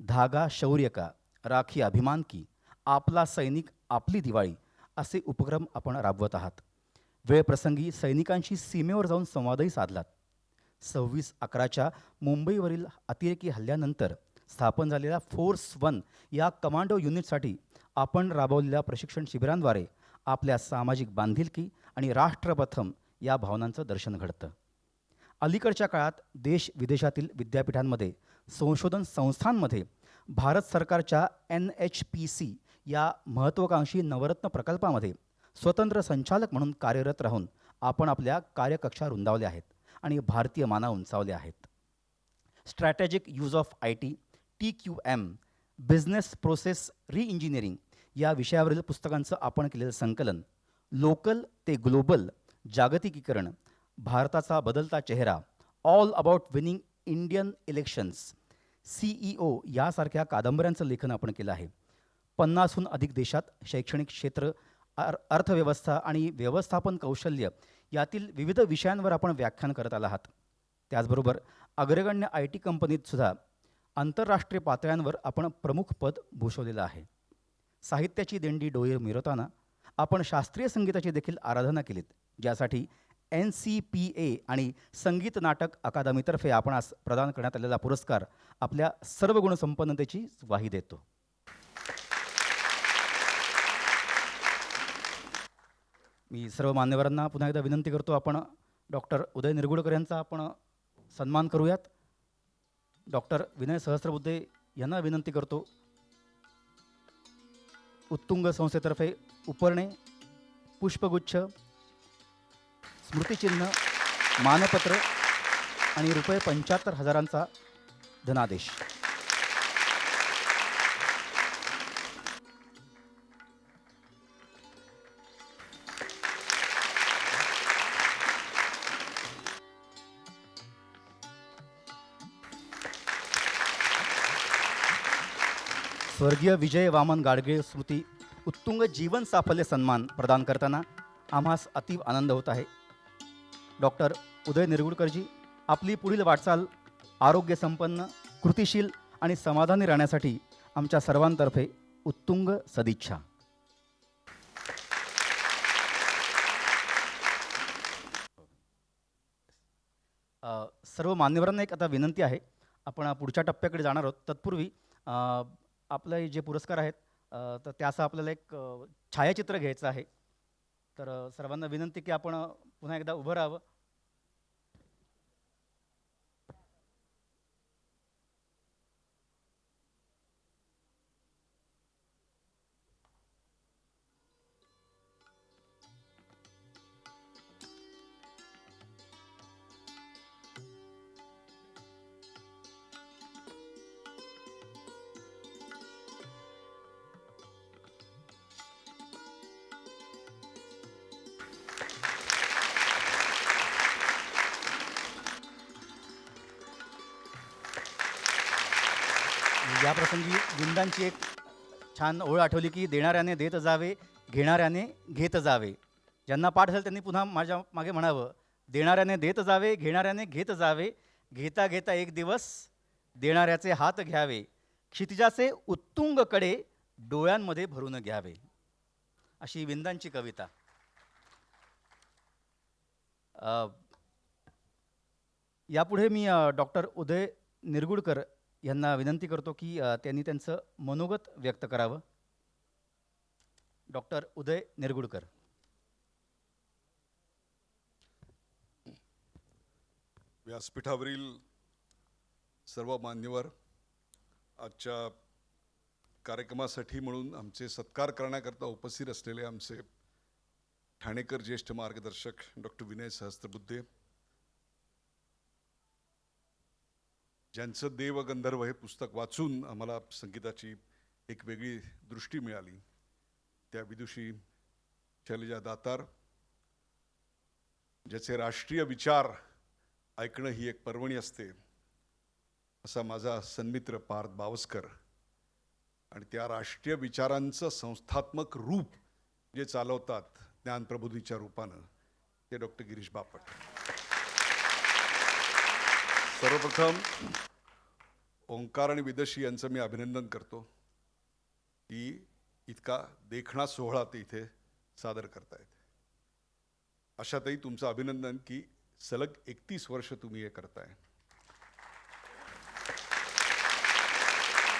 धागा शौर्य का, राखी अभिमान की, आपला सैनिक आपली दिवाळी असे उपक्रम आपण राबवत आहात. वेळप्रसंगी सैनिकांशी सीमेवर जाऊन संवादही साधलात. 26/11च्या मुंबईवरील अतिरेकी हल्ल्यानंतर स्थापन झालेल्या फोर्स 1 या कमांडो युनिटसाठी आपण राबवलेल्या प्रशिक्षण शिबिरांद्वारे आपल्या सामाजिक बांधिलकी आणि राष्ट्रप्रथम या भावनांचं दर्शन घडतं. अलीकडच्या काळात देश विदेशातील विद्यापीठांमध्ये, संशोधन संस्थांमध्ये भारत सरकारच्या NHPC या महत्त्वाकांक्षी नवरत्न प्रकल्पामध्ये स्वतंत्र संचालक म्हणून कार्यरत राहून आपण आपल्या कार्यकक्षा रुंदावल्या आहेत आणि भारतीय माना उंचावले आहेत. Strategic use of IT, TQM, business process reengineering या विषयावरील पुस्तकांचं आपण केलेलं संकलन, लोकल ते ग्लोबल, जागतिकीकरण, भारताचा बदलता चेहरा, all about winning Indian elections, CEO यासारख्या कादंबऱ्यांचं लेखन आपण केलं आहे. 50हून अधिक देशात शैक्षणिक क्षेत्र, अर्थव्यवस्था आणि व्यवस्थापन कौशल्य यातील विविध विषयांवर आपण व्याख्यान करत आला आहात. त्याचबरोबर अग्रगण्य IT कंपनीत सुद्धा आंतरराष्ट्रीय पातळ्यांवर आपण प्रमुख पद भूषवलेलं आहे. साहित्याची दिंडी डोळे मिरवताना आपण शास्त्रीय संगीताची देखील आराधना केलीत, ज्यासाठी NCPA आणि संगीत नाटक अकादमीतर्फे आपणास प्रदान करण्यात आलेला पुरस्कार आपल्या सर्व गुणसंपन्नतेची ग्वाही देतो. मी सर्व मान्यवरांना पुन्हा एकदा विनंती करतो, आपण डॉक्टर उदय निरगुडकर यांचा आपण सन्मान करूयात. डॉक्टर विनय सहस्त्रबुद्धे यांना विनंती करतो, उत्तुंग संस्थेतर्फे उपरणे, पुष्पगुच्छ, स्मृतिचिन्ह, मानपत्र आणि ₹75,000चा धनादेश. स्वर्गीय विजय वामन गाडगीळ स्मृती उत्तुंग जीवन साफल्य सन्मान प्रदान करताना आम्हास अतीव आनंद होत आहे. डॉक्टर उदय निरगुडकरजी, आपली पुढील वाटचाल आरोग्य संपन्न, कृतिशील आणि समाधानी राहण्यासाठी आमच्या सर्वांतर्फे उत्तुंग सदिच्छा. सर्व मान्यवरांना एक आता विनंती आहे, आपण पुढच्या टप्प्याकडे जाणार आहोत. तत्पूर्वी आपले जे पुरस्कार आहेत तर त्याचं आपल्याला एक छायाचित्र घ्यायचं आहे. तर सर्वांना विनंती की आपण पुन्हा एकदा उभं राहावं. या प्रसंगी विंदांची एक छान ओळ आठवली की देणाऱ्याने देत जावे, घेणाऱ्याने घेत जावे. ज्यांना पाठ झालं त्यांनी पुन्हा माझ्या मागे म्हणावं, देणाऱ्याने देत जावे, घेणाऱ्याने घेत जावे, घेता घेता एक दिवस देणाऱ्याचे हात घ्यावे, क्षितिजाचे उत्तुंग कडे डोळ्यांमध्ये भरून घ्यावे. अशी विंदांची कविता. यापुढे मी डॉक्टर उदय निरगुडकर यांना विनंती करतो की त्यांनी त्यांचं मनोगत व्यक्त करावं. डॉक्टर उदय निरगुडकर. व्यासपीठावरील सर्व मान्यवर, आजच्या कार्यक्रमासाठी म्हणून आमचे सत्कार करण्याकरता उपस्थित असलेले आमचे ठाणेकर ज्येष्ठ मार्गदर्शक डॉक्टर विनय सहस्त्रबुद्धे, ज्यांचं देव गंधर्व हे पुस्तक वाचून आम्हाला संगीताची एक वेगळी दृष्टी मिळाली, त्या विदुषी शैलजा दातार, ज्याचे राष्ट्रीय विचार ऐकणं ही एक पर्वणी असते, असा माझा सन्मित्र पार्थ बावस्कर, आणि त्या राष्ट्रीय विचारांचं संस्थात्मक रूप जे चालवतात ज्ञानप्रबोधीच्या रूपानं, ते डॉक्टर गिरीश बापट. सर्वप्रथम ओंकार आणि विदुषी यांचं मी अभिनंदन करतो की इतका देखणा सोहळा ते इथे सादर करतायत. अशातही तुमचं अभिनंदन की सलग 31 वर्ष तुम्ही हे करताय.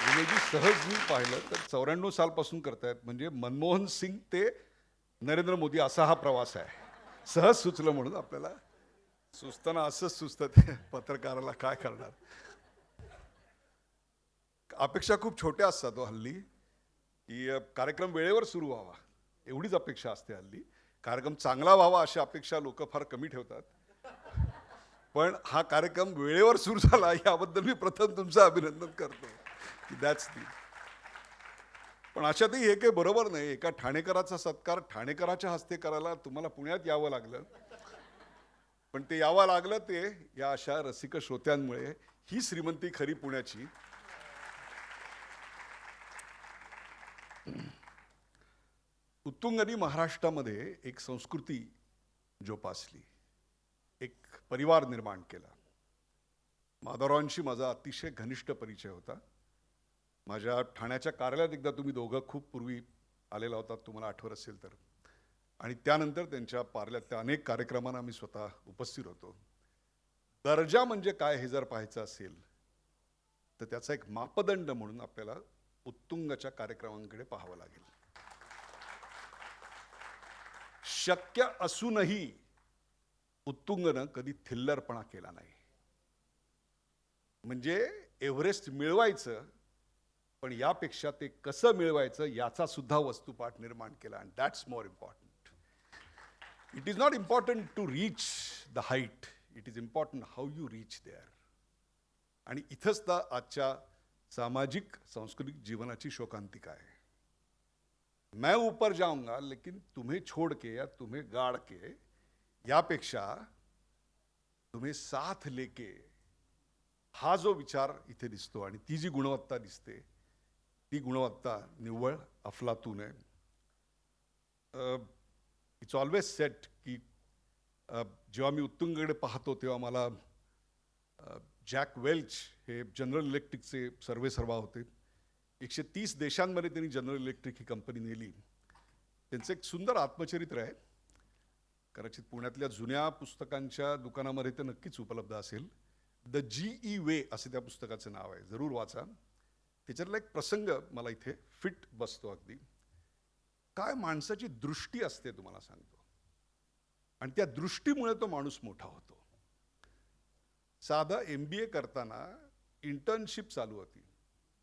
विनयजी, सहज मी पाहिलं तर 94 सालपासून करतायत, म्हणजे मनमोहन सिंग ते नरेंद्र मोदी असा हा प्रवास आहे. सहज सुचलं म्हणून आपल्याला. सुचताना असंच सुचतं, ते पत्रकाराला काय करणार. अपेक्षा खूप छोट्या असतात तो हल्ली, की कार्यक्रम वेळेवर सुरू व्हावा एवढीच अपेक्षा असते हल्ली. कार्यक्रम चांगला व्हावा अशी अपेक्षा लोक फार कमी ठेवतात. पण हा कार्यक्रम वेळेवर सुरू झाला याबद्दल मी प्रथम तुमचं अभिनंदन करतो की दॅट्स दी. पण अशातही हे काही बरोबर नाही. एका ठाणेकराचा सत्कार ठाणेकराच्या हस्ते करायला तुम्हाला पुण्यात यावं लागलं. पण ते यावं लागलं ते या अशा रसिक श्रोत्यांमुळे. ही श्रीमंती खरी पुण्याची. उत्तुंगनी महाराष्ट्रामध्ये एक संस्कृती जोपासली, एक परिवार निर्माण केला. माधवरावांशी माझा अतिशय घनिष्ठ परिचय होता. माझ्या ठाण्याच्या कार्यालयात एकदा तुम्ही दोघं खूप पूर्वी आलेला होता, तुम्हाला आठवत असेल तर. आणि त्यानंतर त्यांच्या कार्यालयातल्या अनेक कार्यक्रमांना मी स्वतः उपस्थित होतो. दर्जा म्हणजे काय हे जर पाहायचं असेल तर त्याचा एक मापदंड म्हणून आपल्याला उत्तुंगच्या कार्यक्रमांकडे पाहावं लागेल. शक्य असूनही उत्तुंगनं कधी थिल्लरपणा केला नाही. म्हणजे एव्हरेस्ट मिळवायचं, पण यापेक्षा ते कसं मिळवायचं याचा सुद्धा वस्तुपाठ निर्माण केला. And that's more important. It is not important to reach the height, it is important how you reach there. आणि इथंच तर आजच्या सामाजिक सांस्कृतिक जीवनाची शोकांतिका आहे. मैं ऊपर जाऊंगा लेकिन तुम्हें छोड़ के या तुम्हें गाड़ के, यापेक्षा तुम्हें साथ लेके, हा जो विचार इथे दिसतो आणि ती जी गुणवत्ता दिसते, ती गुणवत्ता निव्वळ अफलातून आहे. इट्स ऑलवेज सेट की जेव्हा मी उत्तुंगकडे पाहतो तेव्हा मला जॅक वेल्च हे जनरल इलेक्ट्रिकचे सर्वेसर्वा होते. 130 देशांमध्ये त्यांनी जनरल इलेक्ट्रिक ही कंपनी नेली. त्यांचं एक सुंदर आत्मचरित्र आहे. कदाचित पुण्यातल्या जुन्या पुस्तकांच्या दुकानामध्ये ते नक्कीच उपलब्ध असेल. द GE वे असे त्या पुस्तकाचं नाव आहे, जरूर वाचा. त्याच्यातला एक प्रसंग मला इथे फिट बसतो अगदी. काय माणसाची दृष्टी असते तुम्हाला सांगतो, आणि त्या दृष्टीमुळे तो माणूस मोठा होतो. साधा MBA करताना इंटर्नशिप चालू होती.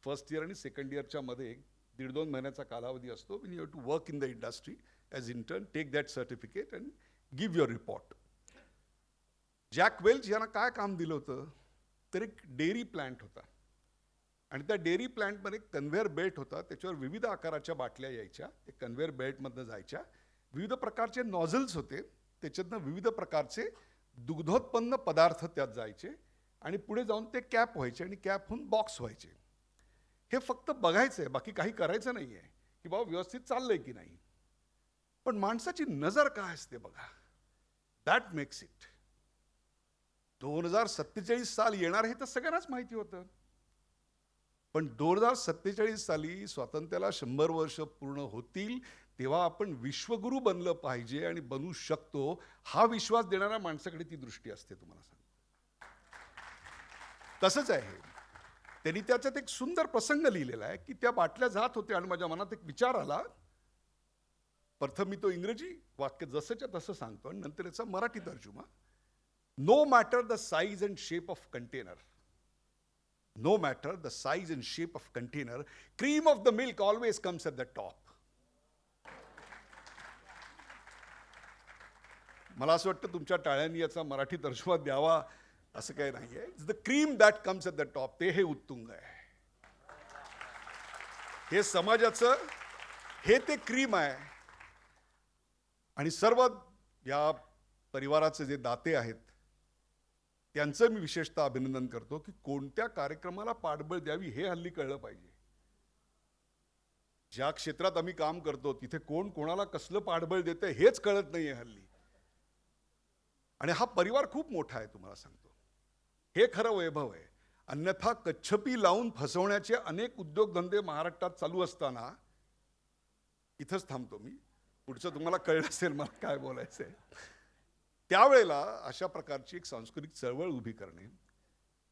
फर्स्ट इयर आणि सेकंड इयरच्या मध्ये 1.5-2 महिन्याचा कालावधी असतो. when you have to work in the industry as intern, take that certificate and give your report. Jack Welch यांना काय काम दिलं होतं, तर एक डेअरी प्लांट होता, आणि त्या डेअरी प्लांटमध्ये कन्व्हेअर बेल्ट होता. त्याच्यावर विविध आकाराच्या बाटल्या यायच्या, ते कन्व्हेअर बेल्टमधनं जायच्या. विविध प्रकारचे नॉझल्स होते, त्याच्यातनं विविध प्रकारचे दुग्धोत्पन्न पदार्थ त्यात जायचे, आणि पुढे जाऊन ते कॅप व्हायचे, आणि कॅप होऊन बॉक्स व्हायचे. हे फक्त बघायचं आहे, बाकी काही करायचं नाही आहे की बाबा व्यवस्थित चाललंय की नाही. पण माणसाची नजर काय असते बघा, दॅट मेक्स इट. 2047 साल येणार हे तर सगळ्यांनाच माहिती होतं. पण 2047 साली स्वातंत्र्याला 100 वर्ष पूर्ण होतील तेव्हा आपण विश्वगुरू बनलं पाहिजे आणि बनू शकतो, हा विश्वास देणाऱ्या माणसाकडे ती दृष्टी असते. तुम्हाला सांग, तसंच आहे. त्यांनी त्याच्यात एक सुंदर प्रसंग लिहिलेला आहे की त्या बाटल्या जात होत्या, आणि माझ्या मनात एक विचार आला. प्रथम मी तो इंग्रजी वाक्य जसंच्या तसं सांगतो, आणि नंतर याचा मराठी तर्जुमा. No matter the size and shape of container, no matter the size and shape of container, cream of the milk always comes at the top. मला असं वाटतं तुमच्या टाळ्यांनी याचा मराठी तर्जुमा द्यावा असं काही नाही आहे. It's the cream that comes at the top. ते हे उत्तुंग आहे. हे समाजाचं हे ते क्रीम आहे. आणि सर्व या परिवाराचे जे दाते आहेत त्यांचं मी विशेषतः अभिनंदन करतो की कोणत्या कार्यक्रमाला पाठबळ द्यावी हे हल्ली कळलं पाहिजे. ज्या क्षेत्रात आम्ही काम करतो तिथे कोण कोणाला कसलं पाठबळ देतं हेच कळत नाहीये हल्ली. आणि हा परिवार खूप मोठा आहे, तुम्हाला सांगतो. हे खरं वैभव आहे. अन्यथा कच्छपी लावून फसवण्याचे अनेक उद्योगधंदे महाराष्ट्रात चालू असताना इथंच थांबतो मी. पुढचं तुम्हाला कळलं असेल मला काय बोलायचंय. त्यावेळेला अशा प्रकारची एक सांस्कृतिक चळवळ उभी करणे,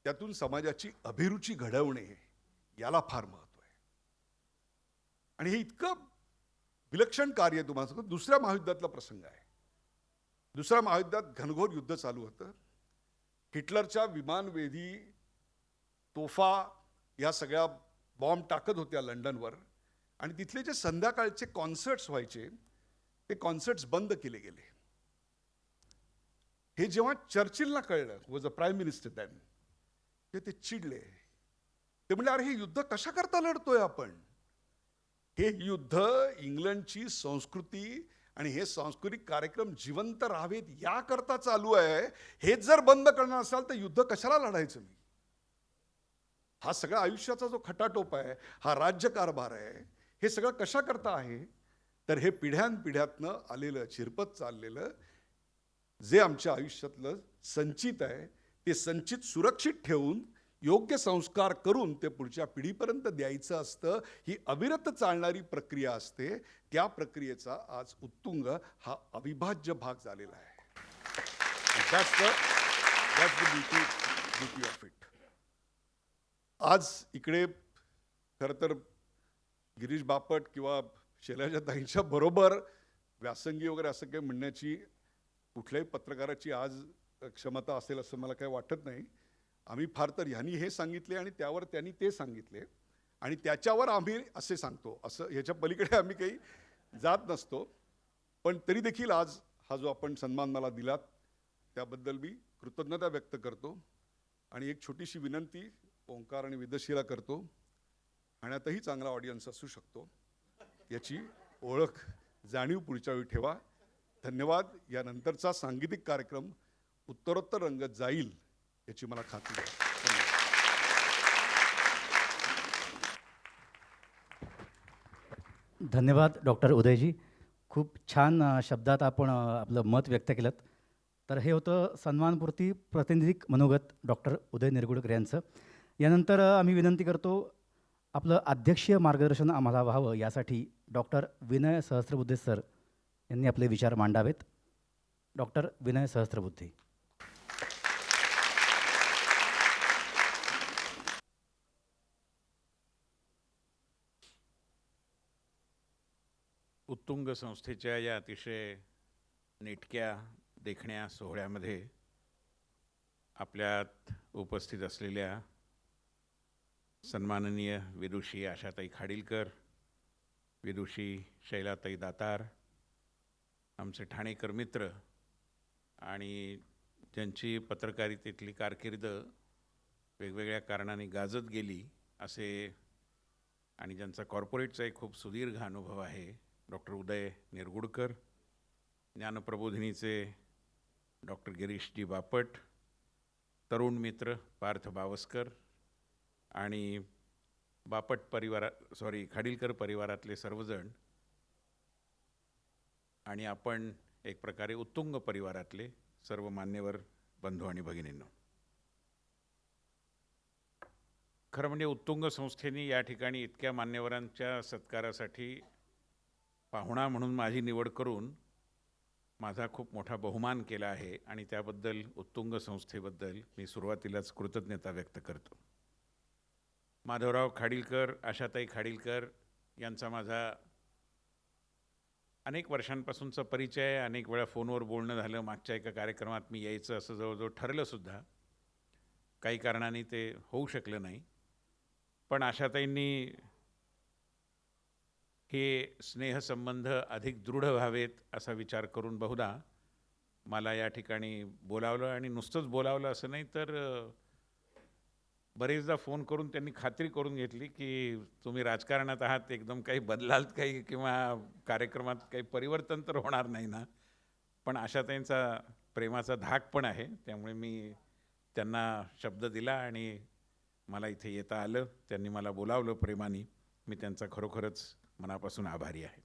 त्यातून समाजाची अभिरुची घडवणे याला फार महत्व आहे. आणि हे इतकं विलक्षण कार्य तुम्हाला सांगतो. दुसऱ्या महायुद्धातला प्रसंग आहे. दुसऱ्या महायुद्धात घनघोर युद्ध चालू होतं. हिटलरच्या विमानवेधी तोफा या सगळ्या बॉम्ब टाकत होत्या लंडनवर. आणि तिथले जे संध्याकाळचे कॉन्सर्ट्स व्हायचे ते कॉन्सर्ट्स बंद केले गेले. हे जेव्हा चर्चिलला कळलं, was a prime minister than, ते चिडले. ते म्हणले अरे हे युद्ध कशा करता लढतोय आपण. हे युद्ध इंग्लंडची संस्कृती आणि हे सांस्कृतिक कार्यक्रम जिवंत राहावेत याकरता चालू आहे. हेच जर बंद करणार असाल तर युद्ध कशाला लढायचं मी. हा सगळा आयुष्याचा जो खटाटोप आहे, हा राज्यकारभार आहे, हे सगळं कशा करता आहे. तर हे पिढ्यानपिढ्यातनं आलेलं चिरपत चाललेलं जे आमच्या आयुष्यातलं संचित आहे ते संचित सुरक्षित ठेवून योग्य संस्कार करून ते पुढच्या पिढीपर्यंत द्यायचं असतं. ही अविरत चालणारी प्रक्रिया असते. त्या प्रक्रियेचा आज उत्तुंग हा अविभाज्य भाग झालेला आहे. That's the beauty of it. आज इकडे खरं तर गिरीश बापट किंवा शैलजाताईंच्या बरोबर व्यासंगी वगैरे असं काही म्हणण्याची कुठल्याही पत्रकाराची आज क्षमता असेल असं मला काही वाटत नाही. आम्ही फार तर ह्यांनी हे सांगितले आणि त्यावर त्यांनी ते सांगितले आणि त्याच्यावर आम्ही असे सांगतो, असं ह्याच्या पलीकडे आम्ही काही जात नसतो. पण तरी देखील आज हा जो आपण सन्मान मला दिलात त्याबद्दल मी कृतज्ञता व्यक्त करतो. आणि एक छोटीशी विनंती ओंकार आणि विदशीला करतो. ठाण्यातही चांगला ऑडियन्स असू शकतो याची ओळख जाणीव पुढच्या वेळी ठेवा. धन्यवाद. यानंतरचा सांगीतिक कार्यक्रम उत्तरोत्तर रंगत जाईल याची मला खात्री आहे. धन्यवाद डॉक्टर उदयजी. खूप छान शब्दात आपण आपलं मत व्यक्त केलं. तर हे होतं सन्मानपूर्ती प्रातिनिधिक मनोगत डॉक्टर उदय निरगुडकर यांचं. यानंतर आम्ही विनंती करतो आपलं अध्यक्षीय मार्गदर्शन आम्हाला व्हावं यासाठी डॉक्टर विनय सहस्त्रबुद्धे सर यांनी आपले विचार मांडावेत. डॉक्टर विनय सहस्त्रबुद्धे. उत्तुंग संस्थेच्या या अतिशय नेटक्या देखण्या सोहळ्यामध्ये आपल्यात उपस्थित असलेल्या सन्माननीय विदुषी आशाताई खाडीलकर, विदुषी शैलाताई दातार, आमचे ठाणेकर मित्र आणि ज्यांची पत्रकारितेतली कारकीर्द वेगवेगळ्या कारणाने गाजत गेली असे आणि ज्यांचा कॉर्पोरेटचा एक खूप सुदीर्घ अनुभव आहे डॉक्टर उदय निरगुडकर, ज्ञानप्रबोधिनीचे डॉक्टर गिरीशजी बापट, तरुण मित्र पार्थ बावस्कर आणि खाडीलकर परिवारातले सर्वजण आणि आपण एक प्रकारे उत्तुंग परिवारातले सर्व मान्यवर बंधू आणि भगिनींनो. खरं म्हणजे उत्तुंग संस्थेने या ठिकाणी इतक्या मान्यवरांच्या सत्कारासाठी पाहुणा म्हणून माझी निवड करून माझा खूप मोठा बहुमान केला आहे आणि त्याबद्दल उत्तुंग संस्थेबद्दल मी सुरुवातीलाच कृतज्ञता व्यक्त करतो. माधवराव खाडीलकर, आशाताई खाडीलकर यांचा माझा अनेक वर्षांपासूनचा परिचय. अनेक वेळा फोनवर बोलणं झालं. मागच्या एका कार्यक्रमात मी यायचं असं जवळजवळ ठरलंसुद्धा. काही कारणाने ते होऊ शकलं नाही. पण आशाताईंनी हे स्नेहसंबंध अधिक दृढ व्हावेत असा विचार करून बहुधा मला या ठिकाणी बोलावलं आणि नुसतंच बोलावलं असं नाही तर बरेचदा फोन करून त्यांनी खात्री करून घेतली की तुम्ही राजकारणात आहात, एकदम काही बदलाल काही किंवा कार्यक्रमात काही परिवर्तन तर होणार नाही ना. पण आशाताईंचा प्रेमाचा धाक पण आहे, त्यामुळे मी त्यांना शब्द दिला आणि मला इथे येता आलं. त्यांनी मला बोलावलं प्रेमाने. मी त्यांचा खरोखरच मनापासून आभारी आहे.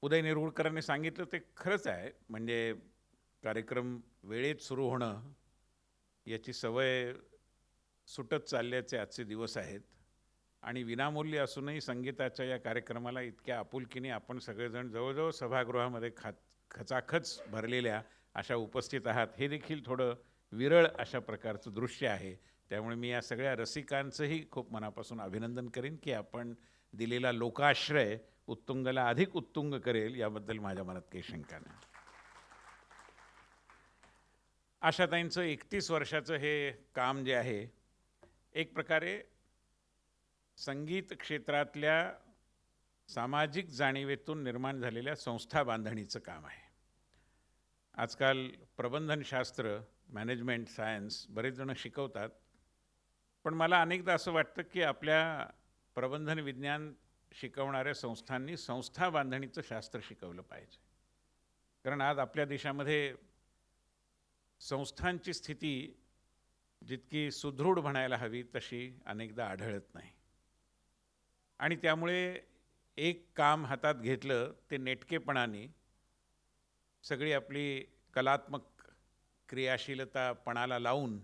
उदय निरगुडकरांनी सांगितलं ते खरंच आहे. म्हणजे कार्यक्रम वेळेत सुरू होणं याची सवय सुटत चालल्याचे आजचे दिवस आहेत आणि विनामूल्य असूनही संगीताच्या या कार्यक्रमाला इतक्या आपुलकीने आपण सगळेजण जवळजवळ सभागृहामध्ये खचाखच भरलेल्या अशा उपस्थित आहात, हे देखील थोडं विरळ अशा प्रकारचं दृश्य आहे. त्यामुळे मी या सगळ्या रसिकांचंही खूप मनापासून अभिनंदन करेन की आपण दिलेला लोकाश्रय उत्तुंगला अधिक उत्तुंग करेल, याबद्दल माझ्या मनात काही शंका नाही. आशाताईंचं 31 वर्षाचं हे काम जे आहे, एक प्रकारे संगीत क्षेत्रातल्या सामाजिक जाणीवेतून निर्माण झालेल्या संस्था बांधणीचं काम आहे. आजकाल प्रबंधनशास्त्र, मॅनेजमेंट सायन्स बरेच जण शिकवतात, पण मला अनेकदा असं वाटतं की आपल्या प्रबंधन विज्ञान शिकवणाऱ्या संस्थांनी संस्था बांधणीचं शास्त्र शिकवलं पाहिजे. कारण आज आपल्या देशामध्ये संस्थांची स्थिती जितकी सुदृढ म्हणायला हवी तशी अनेकदा आढळत नाही आणि त्यामुळे एक काम हातात घेतलं ते नेटकेपणाने सगळी आपली कलात्मक क्रियाशीलता पणाला लावून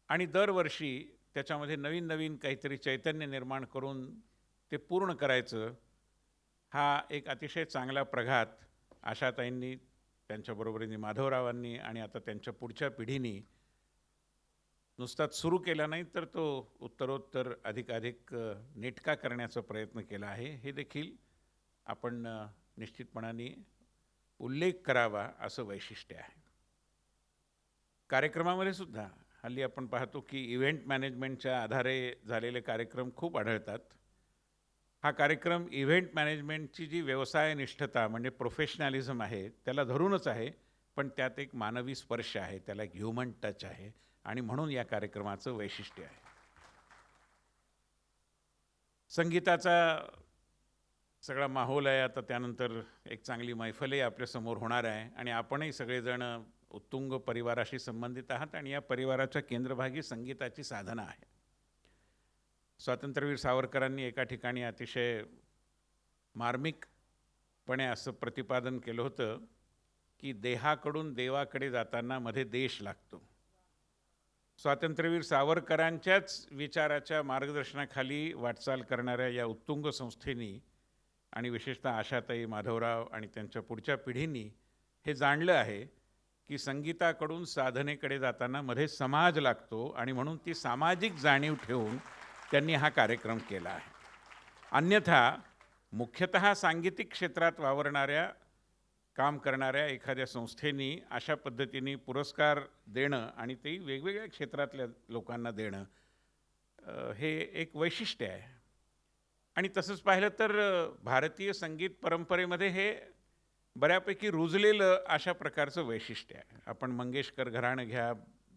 आणि दरवर्षी त्याच्यामध्ये नवीन नवीन काहीतरी चैतन्य निर्माण करून ते पूर्ण करायचं, हा एक अतिशय चांगला प्रघात आशाताईंनी, त्यांच्याबरोबरीने माधवरावांनी आणि आता त्यांच्या पुढच्या पिढीनी नुसताच सुरू केला नाही तर तो उत्तरोत्तर अधिकाधिक नेटका करण्याचा प्रयत्न केला आहे. हे देखील आपण निश्चितपणाने उल्लेख करावा असं वैशिष्ट्य आहे. कार्यक्रमामध्ये सुद्धा हल्ली आपण पाहतो की इव्हेंट मॅनेजमेंटच्या आधारे झालेले कार्यक्रम खूप आढळतात. हा कार्यक्रम इव्हेंट मॅनेजमेंटची जी व्यवसायनिष्ठता म्हणजे प्रोफेशनॅलिझम आहे त्याला धरूनच आहे, पण त्यात एक मानवी स्पर्श आहे, त्याला एक ह्युमन टच आहे आणि म्हणून या कार्यक्रमाचं वैशिष्ट्य आहे. संगीताचा सगळा माहोल आहे. आता त्यानंतर एक चांगली मैफलही आपल्यासमोर होणार आहे आणि आपणही सगळेजण उत्तुंग परिवाराशी संबंधित आहात आणि या परिवाराच्या केंद्रभागी संगीताची साधना आहे. स्वातंत्र्यवीर सावरकरांनी एका ठिकाणी अतिशय मार्मिकपणे असं प्रतिपादन केलं होतं की देहाकडून देवाकडे जाताना मध्ये देश लागतो. स्वातंत्र्यवीर सावरकरांच्याच विचाराच्या मार्गदर्शनाखाली वाटचाल करणाऱ्या या उत्तुंग संस्थेनी आणि विशेषतः आशाताई, माधवराव आणि त्यांच्या पुढच्या पिढींनी हे जाणलं आहे की संगीताकडून साधनेकडे जाताना मध्ये समाज लागतो आणि म्हणून ती सामाजिक जाणीव ठेवून त्यांनी हा कार्यक्रम केला आहे. अन्यथा मुख्यतः सांगीतिक क्षेत्रात वावरणाऱ्या काम करणाऱ्या एखाद्या संस्थेनी अशा पद्धतीने पुरस्कार देणं आणि तेही वेगवेगळ्या क्षेत्रातल्या लोकांना देणं हे एक वैशिष्ट्य आहे. आणि तसंच पाहिलं तर भारतीय संगीत परंपरेमध्ये हे बऱ्यापैकी रुजलेलं अशा प्रकारचं वैशिष्ट्य आहे. आपण मंगेशकर घराणं घ्या,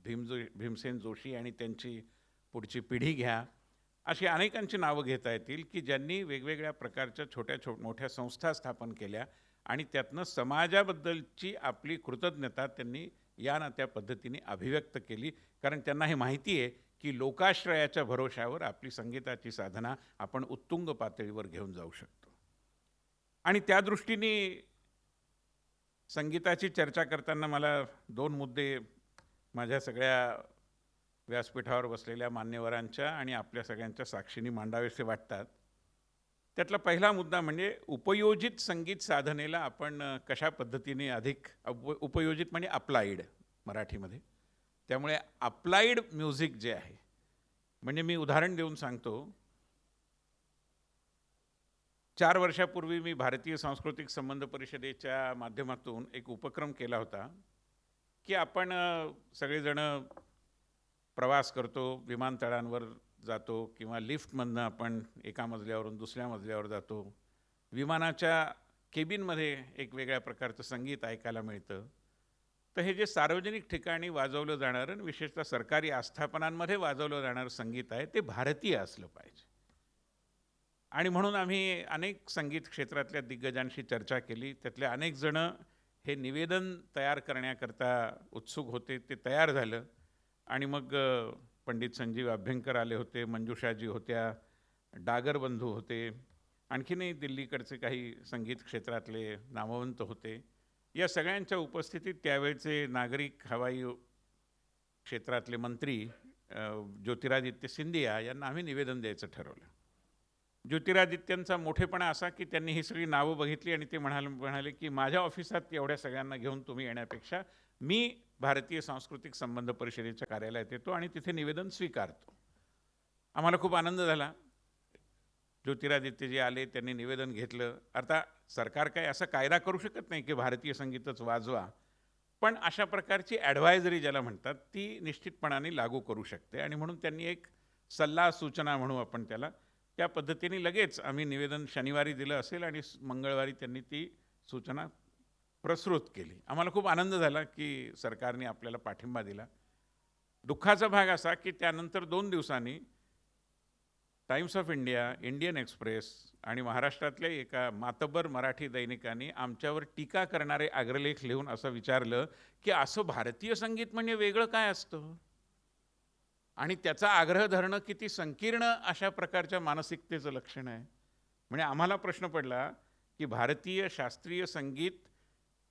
भीमसेन जोशी आणि त्यांची पुढची पिढी घ्या, अशी अनेकांची नावं घेता येतील की ज्यांनी वेगवेगळ्या प्रकारच्या मोठ्या संस्था स्थापन केल्या आणि त्यातनं समाजाबद्दलची आपली कृतज्ञता त्यांनी या ना त्या पद्धतीने अभिव्यक्त केली. कारण त्यांना हे माहिती आहे की लोकाश्रयाच्या भरोशावर आपली संगीताची साधना आपण उत्तुंग पातळीवर घेऊन जाऊ शकतो. आणि त्या दृष्टीने संगीताची चर्चा करताना मला 2 मुद्दे माझ्या सगळ्या व्यासपीठावर बसलेल्या मान्यवरांच्या आणि आपल्या सगळ्यांच्या साक्षीने मांडावेसे वाटतात. त्यातला पहिला मुद्दा म्हणजे उपयोजित संगीत साधनेला आपण कशा पद्धतीने अधिक उपयोजित म्हणजे अप्लाइड मराठीमध्ये. त्यामुळे अप्लाइड म्युझिक जे आहे, म्हणजे मी उदाहरण देऊन सांगतो. 4 वर्षापूर्वी मी भारतीय सांस्कृतिक संबंध परिषदेच्या माध्यमातून एक उपक्रम केला होता की आपण सगळेजण प्रवास करतो, विमानतळांवर जातो किंवा लिफ्टमधनं आपण एका मजल्यावरून दुसऱ्या मजल्यावर जातो. विमानाच्या केबिनमध्ये एक वेगळ्या प्रकारचं संगीत ऐकायला मिळतं. तर हे जे सार्वजनिक ठिकाणी वाजवलं जाणारं आणि विशेषतः सरकारी आस्थापनांमध्ये वाजवलं जाणारं संगीत आहे ते भारतीय असलं पाहिजे. आणि म्हणून आम्ही अनेक संगीत क्षेत्रातल्या दिग्गजांशी चर्चा केली. त्यातले अनेक जण हे निवेदन तयार करण्याकरता उत्सुक होते. ते तयार झालं आणि मग पंडित संजीव अभ्यंकर आले होते, मंजुषाजी होत्या, डागर बंधू होते, आणखीनही दिल्लीकडचे काही संगीत क्षेत्रातले नामवंत होते. या सगळ्यांच्या उपस्थितीत त्यावेळचे नागरिक हवाई क्षेत्रातले मंत्री ज्योतिरादित्य सिंधिया यांना आम्ही निवेदन द्यायचं ठरवलं. ज्योतिरादित्यांचा मोठेपणा असा की त्यांनी ही सगळी नावं बघितली आणि ते म्हणाले की माझ्या ऑफिसात एवढ्या सगळ्यांना घेऊन तुम्ही येण्यापेक्षा मी भारतीय सांस्कृतिक संबंध परिषदेच्या कार्यालयात येतो आणि तिथे निवेदन स्वीकारतो. आम्हाला खूप आनंद झाला. ज्योतिरादित्यजी आले, त्यांनी निवेदन घेतलं. आता सरकार काय असा कायदा करू शकत नाही की भारतीय संगीतच वाजवा, पण अशा प्रकारची ॲडव्हायझरी ज्याला म्हणतात ती निश्चितपणाने लागू करू शकते. आणि म्हणून त्यांनी एक सल्ला सूचना म्हणू आपण त्याला, त्या पद्धतीने लगेच आम्ही निवेदन शनिवारी दिलं असेल आणि मंगळवारी त्यांनी ती सूचना प्रसृत केली. आम्हाला खूप आनंद झाला की सरकारने आपल्याला पाठिंबा दिला. दुःखाचा भाग असा की त्यानंतर 2 दिवसांनी times of India, Indian express आणि महाराष्ट्रातल्या एका मातब्बर मराठी दैनिकांनी आमच्यावर टीका करणारे अग्रलेख लिहून असं विचारलं की असं भारतीय संगीत म्हणजे वेगळं काय असतं आणि त्याचा आग्रह धरणं किती संकीर्ण अशा प्रकारच्या मानसिकतेचं लक्षण आहे. म्हणजे आम्हाला प्रश्न पडला की भारतीय शास्त्रीय संगीत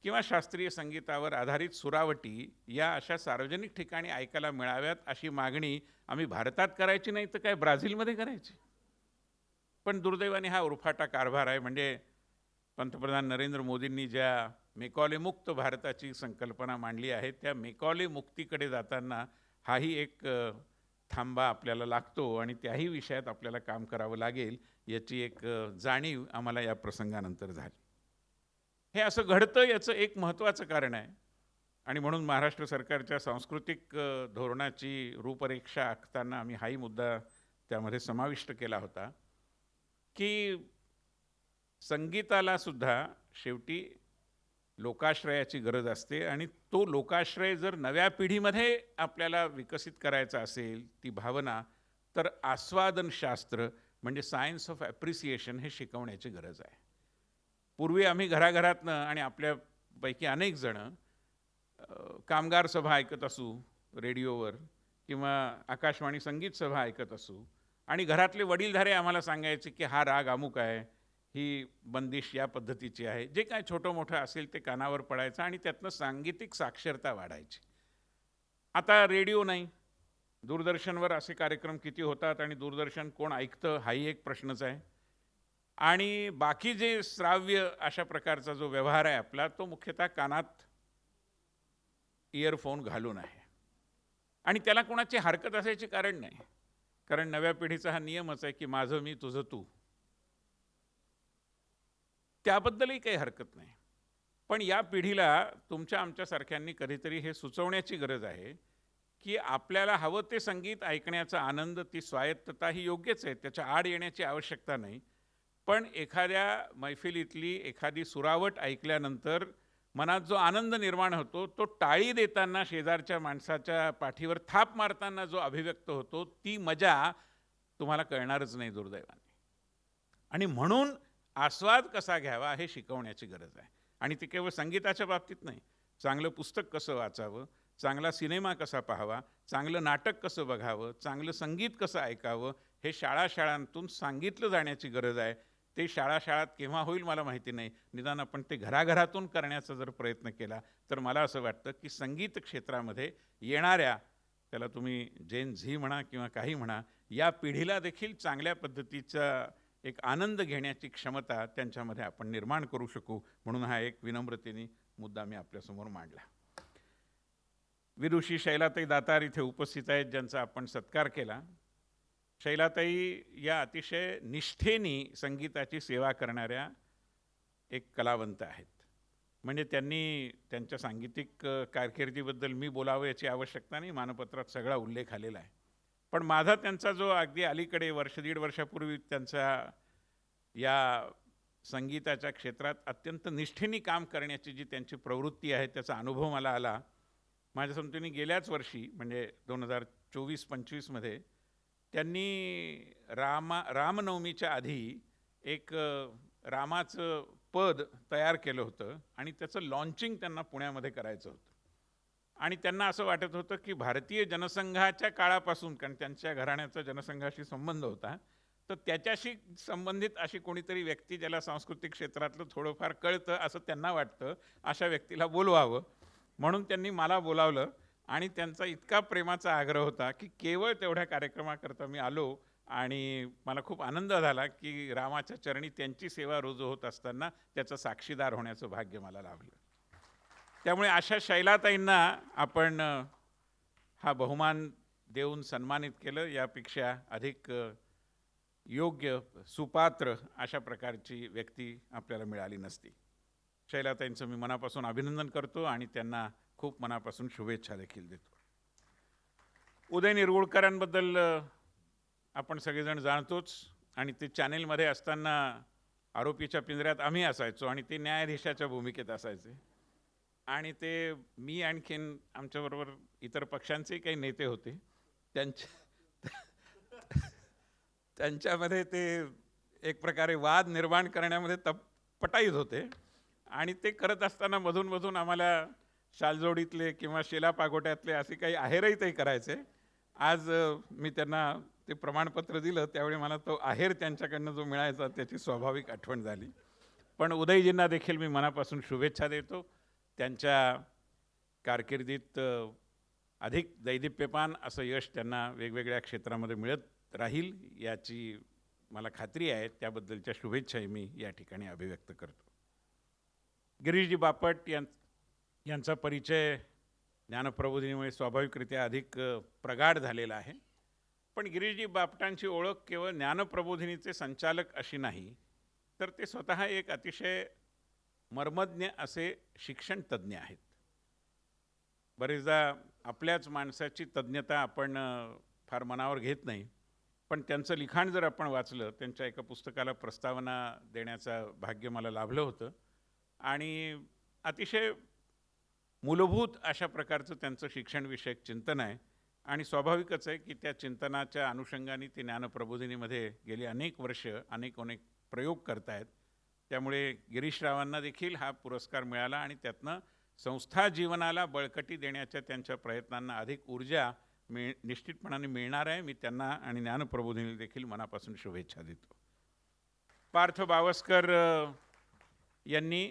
किंवा शास्त्रीय संगीतावर आधारित सुरावटी या अशा सार्वजनिक ठिकाणी ऐकायला मिळाव्यात अशी मागणी आम्ही भारतात करायची नाही तर काय ब्राझीलमध्ये करायची. पण दुर्दैवाने हा उरफाटा कारभार आहे. म्हणजे पंतप्रधान नरेंद्र मोदींनी ज्या मेकॉले मुक्त भारताची संकल्पना मांडली आहे त्या मेकॉले मुक्तीकडे जाताना हाही एक थांबा आपल्याला लागतो आणि त्याही विषयात आपल्याला काम करावं लागेल याची एक जाणीव आम्हाला या प्रसंगानंतर झाली. हे असं घडतं याचं एक महत्त्वाचं कारण आहे आणि म्हणून महाराष्ट्र सरकारच्या सांस्कृतिक धोरणाची रूपरेषा आखताना आम्ही हाही मुद्दा त्यामध्ये समाविष्ट केला होता की संगीताला सुद्धा शेवटी लोकाश्रयाची गरज असते आणि तो लोकाश्रय जर नव्या पिढीमध्ये आपल्याला विकसित करायचा असेल ती भावना, तर आस्वादनशास्त्र म्हणजे सायन्स ऑफ ॲप्रिसिएशन हे शिकवण्याची गरज आहे. पूर्वी आम्ही घराघरातनं आणि आपल्यापैकी अनेक जण कामगार सभा ऐकत असू रेडिओवर किंवा आकाशवाणी संगीत सभा ऐकत असू आणि घरातले वडीलधारे आम्हाला सांगायचे की हा राग अमुक आहे, ही बंदिश या पद्धतीची आहे. जे काय छोटं मोठं असेल ते कानावर पडायचं आणि त्यातनं सांगीतिक साक्षरता वाढायची. आता रेडिओ नाही, दूरदर्शनवर असे कार्यक्रम किती होतात आणि दूरदर्शन कोण ऐकतं हाही एक प्रश्नच आहे. आणि बाकी जे श्राव्य अशा प्रकारचा जो व्यवहार आहे आपला तो मुख्यतः कानात इयरफोन घालून आहे आणि त्याला कोणाची हरकत असायची कारण नाही. कारण नव्या पिढीचा हा नियमच आहे की माझं मी तुझं तू, त्याबद्दलही काही हरकत नाही. पण या पिढीला तुमच्या आमच्यासारख्यांनी कधीतरी हे सुचवण्याची गरज आहे की आपल्याला हवं ते संगीत ऐकण्याचा आनंद, ती स्वायत्तता ही योग्यच आहे, त्याच्या आड येण्याची आवश्यकता नाही. पण एखाद्या मैफिलीतली एखादी सुरावट ऐकल्यानंतर मनात जो आनंद निर्माण होतो तो टाळी देताना शेजारच्या माणसाच्या पाठीवर थाप मारताना जो अभिव्यक्त होतो ती मजा तुम्हाला कळणारच नाही दुर्दैवाने. आणि म्हणून आस्वाद कसा घ्यावा हे शिकवण्याची गरज आहे. आणि ती केवळ संगीताच्या बाबतीत नाही, चांगलं पुस्तक कसं वाचावं, चांगला सिनेमा कसा पाहावा, चांगलं नाटक कसं बघावं, चांगलं संगीत कसं ऐकावं हे शाळांतून सांगितलं जाण्याची गरज आहे. ते शाळात केव्हा होईल मला माहिती नाही. निदान आपण ते घराघरातून करण्याचा जर प्रयत्न केला तर मला असं वाटतं की संगीत क्षेत्रामध्ये येणाऱ्या, त्याला तुम्ही जेन झी म्हणा किंवा काही म्हणा, या पिढीला देखील चांगल्या पद्धतीचा एक आनंद घेण्याची क्षमता त्यांच्यामध्ये आपण निर्माण करू शकू. म्हणून हा एक विनम्रतेने मुद्दा मी आपल्यासमोर मांडला. विदुषी शैलाताई दातार इथे उपस्थित आहेत ज्यांचा आपण सत्कार केला. शैलाताई या अतिशय निष्ठेने संगीताची सेवा करणाऱ्या एक कलावंत आहेत. म्हणजे त्यांनी त्यांच्या सांगीतिक कारकिर्दीबद्दल मी बोलावं याची आवश्यकता नाही, मानपत्रात सगळा उल्लेख आलेला आहे. पण माझा त्यांचा जो अगदी अलीकडे 1-1.5 वर्षापूर्वी त्यांचा या संगीताच्या क्षेत्रात अत्यंत निष्ठेने काम करण्याची जी त्यांची प्रवृत्ती आहे त्याचा अनुभव मला आला. माझ्या समजुनी गेल्याच वर्षी म्हणजे 2024-25मध्ये त्यांनी रामनवमीच्या आधी एक रामाचं पद तयार केलं होतं आणि त्याचं लॉन्चिंग त्यांना पुण्यामध्ये करायचं होतं. आणि त्यांना असं वाटत होतं की भारतीय जनसंघाच्या काळापासून, कारण त्यांच्या घराण्याचा जनसंघाशी संबंध होता, तर त्याच्याशी संबंधित अशी कोणीतरी व्यक्ती ज्याला सांस्कृतिक क्षेत्रातलं थोडंफार कळतं असं त्यांना वाटतं, अशा व्यक्तीला बोलवावं. म्हणून त्यांनी मला बोलावलं आणि त्यांचा इतका प्रेमाचा आग्रह होता की केवळ तेवढ्या कार्यक्रमाकरता मी आलो आणि मला खूप आनंद झाला की रामाच्या चरणी त्यांची सेवा रुजू होत असताना त्याचं साक्षीदार होण्याचं भाग्य मला लाभलं. त्यामुळे अशा शैलाताईंना आपण हा बहुमान देऊन सन्मानित केलं. यापेक्षा अधिक योग्य, सुपात्र अशा प्रकारची व्यक्ती आपल्याला मिळाली नसती. शैलाताईंचं मी मनापासून अभिनंदन करतो आणि त्यांना खूप मनापासून शुभेच्छा देखील देतो. उदय निरगुडकरांबद्दल आपण सगळेजण जाणतोच आणि ते चॅनेलमध्ये असताना आरोपीच्या पिंजऱ्यात आम्ही असायचो आणि ते न्यायाधीशाच्या भूमिकेत असायचे. आणि ते मी आणखीन आमच्याबरोबर इतर पक्षांचे काही नेते होते, त्यांच्यामध्ये ते एक प्रकारे वाद निर्माण करण्यामध्ये पटाईत होते आणि ते करत असताना मधून मधून आम्हाला शालजोडीतले किंवा शेला पागोट्यातले असे काही आहेरही ते करायचे. आज मी त्यांना ते प्रमाणपत्र दिलं त्यावेळी मला तो आहेर त्यांच्याकडनं जो मिळायचा त्याची स्वाभाविक आठवण झाली. पण उदयजींना देखील मी मनापासून शुभेच्छा देतो. त्यांच्या कारकिर्दीत अधिक दैदिप्यमान असं यश त्यांना वेगवेगळ्या क्षेत्रामध्ये मिळत राहील याची मला खात्री आहे. त्याबद्दलच्या शुभेच्छाही मी या ठिकाणी अभिव्यक्त करतो. गिरीशजी बापट यांचा परिचय ज्ञानप्रबोधिनीमुळे स्वाभाविकरित्या अधिक प्रगाढ झालेला आहे. पण गिरीशजी बापटांची ओळख केवळ ज्ञानप्रबोधिनीचे संचालक अशी नाही, तर ते स्वतः एक अतिशय मर्मज्ञ असे शिक्षण तज्ज्ञ आहेत. बरेचदा आपल्याच माणसाची तज्ज्ञता आपण फार मनावर घेत नाही, पण त्यांचं लिखाण जर आपण वाचलं, त्यांच्या एका पुस्तकाला प्रस्तावना देण्याचं भाग्य मला लाभलं होतं आणि अतिशय मूलभूत अशा प्रकारचं त्यांचं शिक्षणविषयक चिंतन आहे आणि स्वाभाविकच आहे की त्या चिंतनाच्या अनुषंगाने ते ज्ञानप्रबोधिनीमध्ये गेली अनेक वर्ष अनेक प्रयोग करतायत. त्यामुळे गिरीशरावांना देखील हा पुरस्कार मिळाला आणि त्यातनं संस्था जीवनाला बळकटी देण्याच्या त्यांच्या प्रयत्नांना अधिक ऊर्जा निश्चितपणाने मिळणार आहे. मी त्यांना आणि ज्ञानप्रबोधिनी देखील मनापासून शुभेच्छा देतो. पार्थ बावस्कर यांनी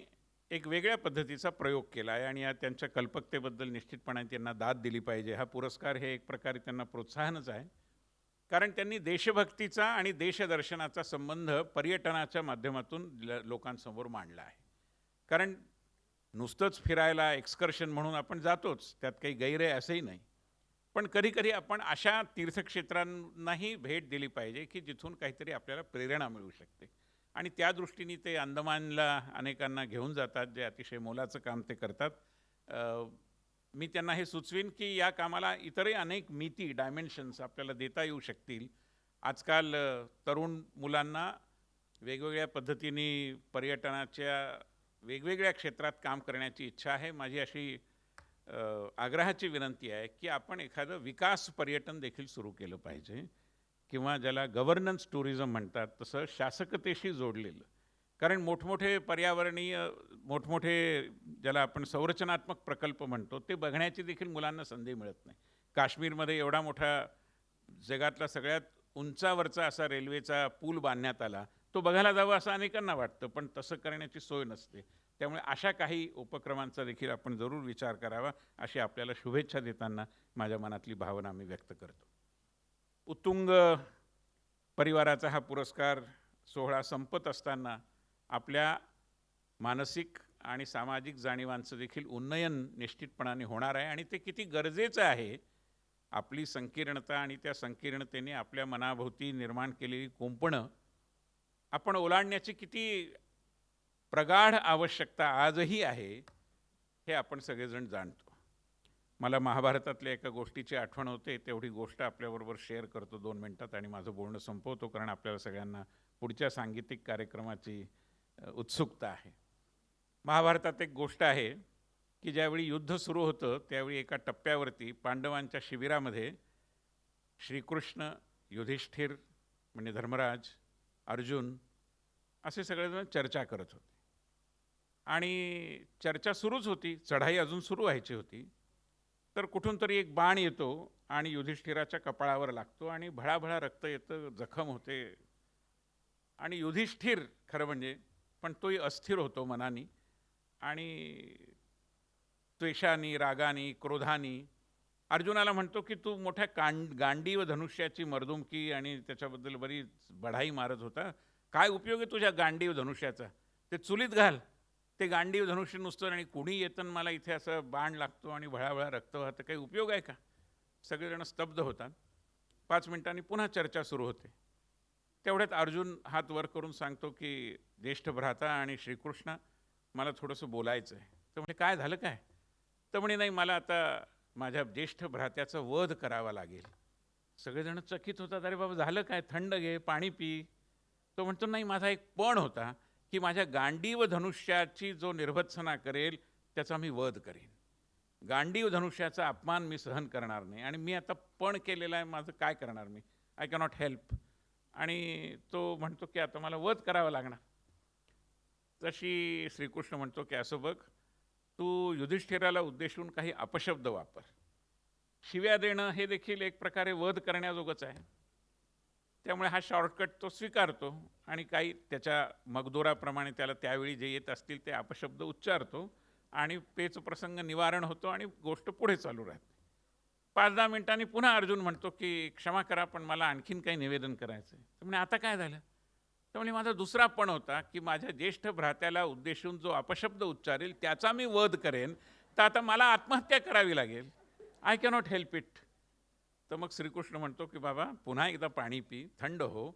एक वेगळ्या पद्धतीचा प्रयोग केला आहे आणि या त्यांच्या कल्पकतेबद्दल निश्चितपणाने त्यांना दाद दिली पाहिजे. हा पुरस्कार हे एक प्रकारे त्यांना प्रोत्साहनच आहे, कारण त्यांनी देशभक्तीचा आणि देशदर्शनाचा संबंध पर्यटनाच्या माध्यमातून लोकांसमोर मांडला आहे. कारण नुसतंच फिरायला एक्सकर्शन म्हणून आपण जातोच, त्यात काही गैर आहे असंही नाही, पण कधीकधी आपण अशा तीर्थक्षेत्रांनाही भेट दिली पाहिजे की जिथून काहीतरी आपल्याला प्रेरणा मिळू शकते. आणि त्या दृष्टीने ते अंदमानला अनेकांना घेऊन जातात, जे अतिशय मोलाचं काम ते करतात. मी त्यांना हे सुचवीन की या कामाला इतरही अनेक मिती, डायमेन्शन्स आपल्याला देता येऊ शकतील. आजकाल तरुण मुलांना वेगवेगळ्या पद्धतीने पर्यटनाच्या वेगवेगळ्या क्षेत्रात काम करण्याची इच्छा आहे. माझी अशी आग्रहाची विनंती आहे की आपण एखादं विकास पर्यटन देखील सुरू केलं पाहिजे किंवा ज्याला गव्हर्नन्स टुरिझम म्हणतात तसं शासकतेशी जोडलेलं. कारण मोठमोठे पर्यावरणीय मोठमोठे ज्याला आपण संरचनात्मक प्रकल्प म्हणतो ते बघण्याची देखील मुलांना संधी मिळत नाही. काश्मीरमध्ये एवढा मोठा जगातला सगळ्यात उंचावरचा असा रेल्वेचा पूल बांधण्यात आला, तो बघायला जावं असं अनेकांना वाटतं, पण तसं करण्याची सोय नसते. त्यामुळे अशा काही उपक्रमांचा देखील आपण जरूर विचार करावा, अशी आपल्याला शुभेच्छा देताना माझ्या मनातली भावना मी व्यक्त करतो. उत्तुंग परिवाराचा हा पुरस्कार सोहळा संपत असताना आपल्या मानसिक आणि सामाजिक जाणीवांचं देखील उन्नयन निश्चितपणाने होणार आहे आणि ते किती गरजेचं आहे. आपली संकीर्णता आणि त्या संकीर्णतेने आपल्या मनाभोवती निर्माण केलेली कुंपणं आपण ओलांडण्याची किती प्रगाढ आवश्यकता आजही आहे हे आपण सगळेजण जाणतो. मला महाभारतातल्या एका गोष्टीची आठवण होते, तेवढी गोष्ट आपल्याबरोबर शेअर करतो 2 मिनिटात आणि माझं बोलणं संपवतो, कारण आपल्याला सगळ्यांना पुढच्या सांगीतिक कार्यक्रमाची उत्सुकता आहे. महाभारतात एक गोष्ट आहे की ज्यावेळी युद्ध सुरू होतं त्यावेळी एका टप्प्यावरती पांडवांच्या शिबिरामध्ये श्रीकृष्ण, युधिष्ठिर म्हणजे धर्मराज, अर्जुन असे सगळेजण चर्चा करत होते आणि चर्चा सुरूच होती, चढाई अजून सुरू व्हायची होती. तर कुठून तरी एक बाण येतो आणि युधिष्ठिराच्या कपाळावर लागतो आणि भळाभळा रक्त येतं, जखम होते. आणि युधिष्ठिर खरं म्हणजे पण तोही अस्थिर होतो मनाने आणि त्वेषाने, रागाने, क्रोधाने अर्जुनाला म्हणतो की तू मोठ्या गांडीव धनुष्याची मर्दुमकी आणि त्याच्याबद्दल बरीच बढाई मारत होता. काय उपयोग आहे तुझ्या गांडीव धनुष्याचा? ते चुलीत घाल. ते गांडीव धनुष्य नुसतं आणि कुणी येतं मला इथे असं बाण लागतो आणि भळाभळा रक्त वाहतं, काही उपयोग आहे का? सगळेजण स्तब्ध होतात. 5 मिनिटांनी पुन्हा चर्चा सुरू होते. तेवढ्यात अर्जुन हात वर करून सांगतो की ज्येष्ठ भ्राता आणि श्रीकृष्ण, मला थोडंसं बोलायचं आहे. तर म्हणजे काय झालं काय? तर म्हणे नाही, मला आता माझ्या ज्येष्ठ भ्रात्याचा वध करावा लागेल. सगळेजण चकित होतात. अरे बाबा झालं काय? थंड घे, पाणी पी. तो म्हणतो नाही, माझा एक पण होता की माझ्या गांडीव धनुष्याची जो निर्भत्सना करेल त्याचा मी वध करेन. गांडीव धनुष्याचा अपमान मी सहन करणार नाही आणि मी आता पण केलेला आहे, माझं काय करणार मी? I cannot help. आणि तो म्हणतो की आता मला वध करावा लागणार. तशी श्रीकृष्ण म्हणतो की असं बघ, तू युधिष्ठिराला उद्देशून काही अपशब्द वापर. शिव्या देणं हे देखील एक प्रकारे वध करण्याजोगंच आहे. त्यामुळे हा शॉर्टकट तो स्वीकारतो आणि काही त्याच्या मगदोराप्रमाणे त्याला त्यावेळी जे येत असतील ते अपशब्द उच्चारतो आणि पेच प्रसंग निवारण होतो आणि गोष्ट पुढे चालू राहते. 5-10 मिनिटांनी पुन्हा अर्जुन म्हणतो की क्षमा करा, पण मला आणखीन काही निवेदन करायचं आहे. तर म्हणे आता काय झालं? तर म्हणजे माझा दुसरा पण होता की माझ्या ज्येष्ठ भ्रात्याला उद्देशून जो अपशब्द उच्चारेल त्याचा मी वध करेन, तर आता मला आत्महत्या करावी लागेल. I cannot help it. तर मग श्रीकृष्ण म्हणतो की बाबा पुन्हा एकदा पाणी पी, थंड हो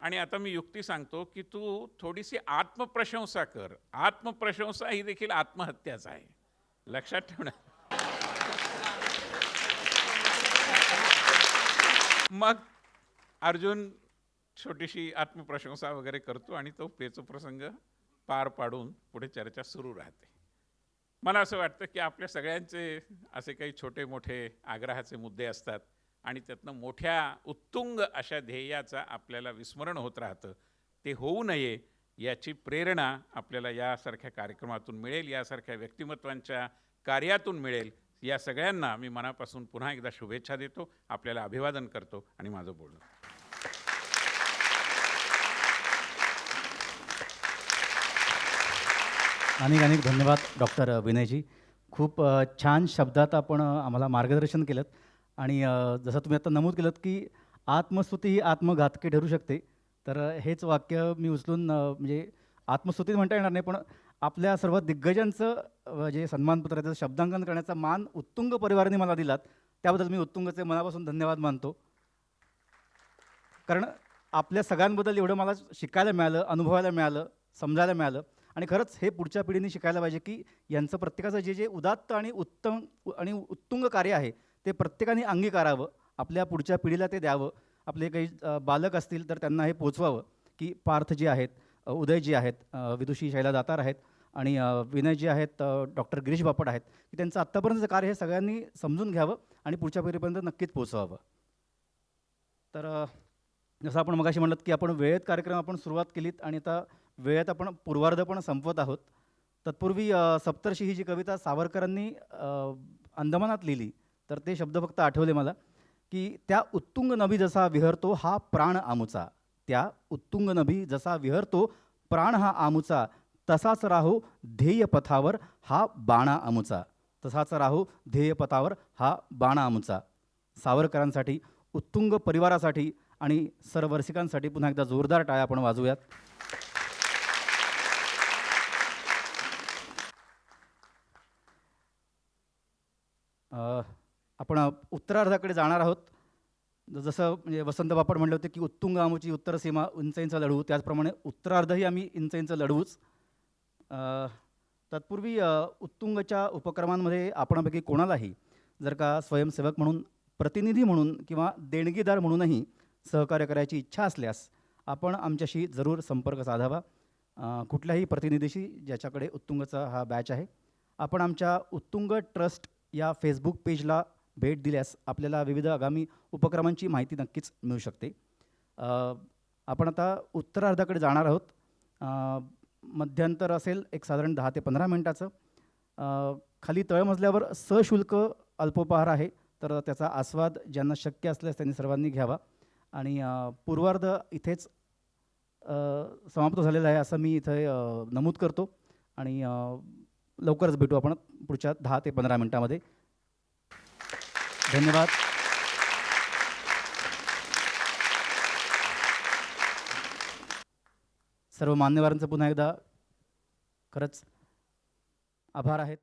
आणि आता मी युक्ती सांगतो की तू थोडीशी आत्मप्रशंसा कर. आत्मप्रशंसा ही देखील आत्महत्याच आहे, लक्षात ठेवणं. मग अर्जुन छोटीशी आत्मप्रशंसा वगैरे करतो आणि तो पेचो प्रसंग पार पाडून पुढे चर्चा सुरू राहते. मला असं वाटतं की आपल्या सगळ्यांचे असे काही छोटे मोठे आग्रहाचे मुद्दे असतात आणि त्यातनं मोठ्या उत्तुंग अशा ध्येयाचा आपल्याला विस्मरण होत राहतं. ते होऊ नये याची प्रेरणा आपल्याला यासारख्या कार्यक्रमातून मिळेल, यासारख्या व्यक्तिमत्वांच्या कार्यातून मिळेल. या सगळ्यांना मी मनापासून पुन्हा एकदा शुभेच्छा देतो, आपल्याला अभिवादन करतो आणि माझं बोलणं. अनेक अनेक धन्यवाद डॉक्टर विनयजी. खूप छान शब्दात आपण आम्हाला मार्गदर्शन केलं आणि जसं तुम्ही आता नमूद केलं की आत्मस्तुती ही आत्मघातकी ठरू शकते. तर हेच वाक्य मी उचलून म्हणजे आत्मस्तुती म्हणता येणार नाही, पण आपल्या सर्व दिग्गजांचं जे सन्मानपत्राचं शब्दांकन करण्याचा मान उत्तुंग परिवाराने मला दिलात, त्याबद्दल मी उत्तुंगचे मनापासून धन्यवाद मानतो. कारण आपल्या सगळ्यांबद्दल एवढं मला शिकायला मिळालं, अनुभवायला मिळालं, समजायला मिळालं आणि खरंच हे पुढच्या पिढीने शिकायला पाहिजे की यांचं प्रत्येकाचं जे जे उदात्त आणि उत्तम आणि उत्तुंग कार्य आहे ते प्रत्येकाने अंगीकारावं, आपल्या पुढच्या पिढीला ते द्यावं. आपले काही बालक असतील तर त्यांना हे पोचवावं की पार्थजी आहेत, उदयजी आहेत, विदुषी शैला दातार आहेत आणि विनयजी आहेत, डॉक्टर गिरीश बापट आहेत, की त्यांचं आत्तापर्यंतचं कार्य हे सगळ्यांनी समजून घ्यावं आणि पुढच्या पिढीपर्यंत नक्कीच पोचवावं. तर जसं आपण मगाशी म्हणलं की आपण वेळेत कार्यक्रम आपण सुरुवात केलीत आणि आता वेळेत आपण पूर्वार्ध पण संपवत आहोत. तत्पूर्वी सप्तर्षी ही जी कविता सावरकरांनी अंदमानात लिहिली, तर ते शब्द फक्त आठवले मला की त्या उत्तुंग नभी जसा विहरतो हा प्राण आमुचा, त्या उत्तुंग नभी जसा विहरतो प्राण हा आमुचा, तसाच राहो ध्येय पथावर हा बाणा आमुचा, तसाच राहो ध्येय पथावर हा बाणा आमुचा. सावरकरांसाठी, उत्तुंग परिवारासाठी आणि सर्व रसिकांसाठी पुन्हा एकदा जोरदार टाळ्या आपण वाजवूयात. आपण उत्तरार्धाकडे जाणार आहोत. जसं म्हणजे वसंत बापट म्हणले होते की उत्तुंग आमुची उत्तर सीमा उंचईंचा लढवू, त्याचप्रमाणे उत्तरार्धही आम्ही उंचईंचं लढवूच. तत्पूर्वी उत्तुंगच्या उपक्रमांमध्ये आपणापैकी कोणालाही जर का स्वयंसेवक म्हणून, प्रतिनिधी म्हणून किंवा देणगीदार म्हणूनही सहकार्य करायची इच्छा असल्यास आपण आमच्याशी जरूर संपर्क साधावा. कुठल्याही प्रतिनिधीशी ज्याच्याकडे उत्तुंगचा हा बॅच आहे. आपण आमच्या उत्तुंग ट्रस्ट या फेसबुक पेजला भेट दिल्यास आपल्याला विविध आगामी उपक्रमांची माहिती नक्कीच मिळू शकते. आपण आता उत्तरार्धाकडे जाणार आहोत. मध्यांतर असेल एक साधारण 10 ते 15 मिनिटाचं. खाली तळमजल्यावर सशुल्क अल्पोपहार आहे, तर त्याचा आस्वाद ज्यांना शक्य असल्यास त्यांनी सर्वांनी घ्यावा. आणि पूर्वार्ध इथेच समाप्त झालेला आहे असं मी इथे नमूद करतो. आणि लवकरच भेटू आपण पुढच्या 10 ते 15 मिनिटामध्ये. धन्यवाद. सर्व मान्यवरांचं पुन्हा एकदा खरंच आभार आहेत.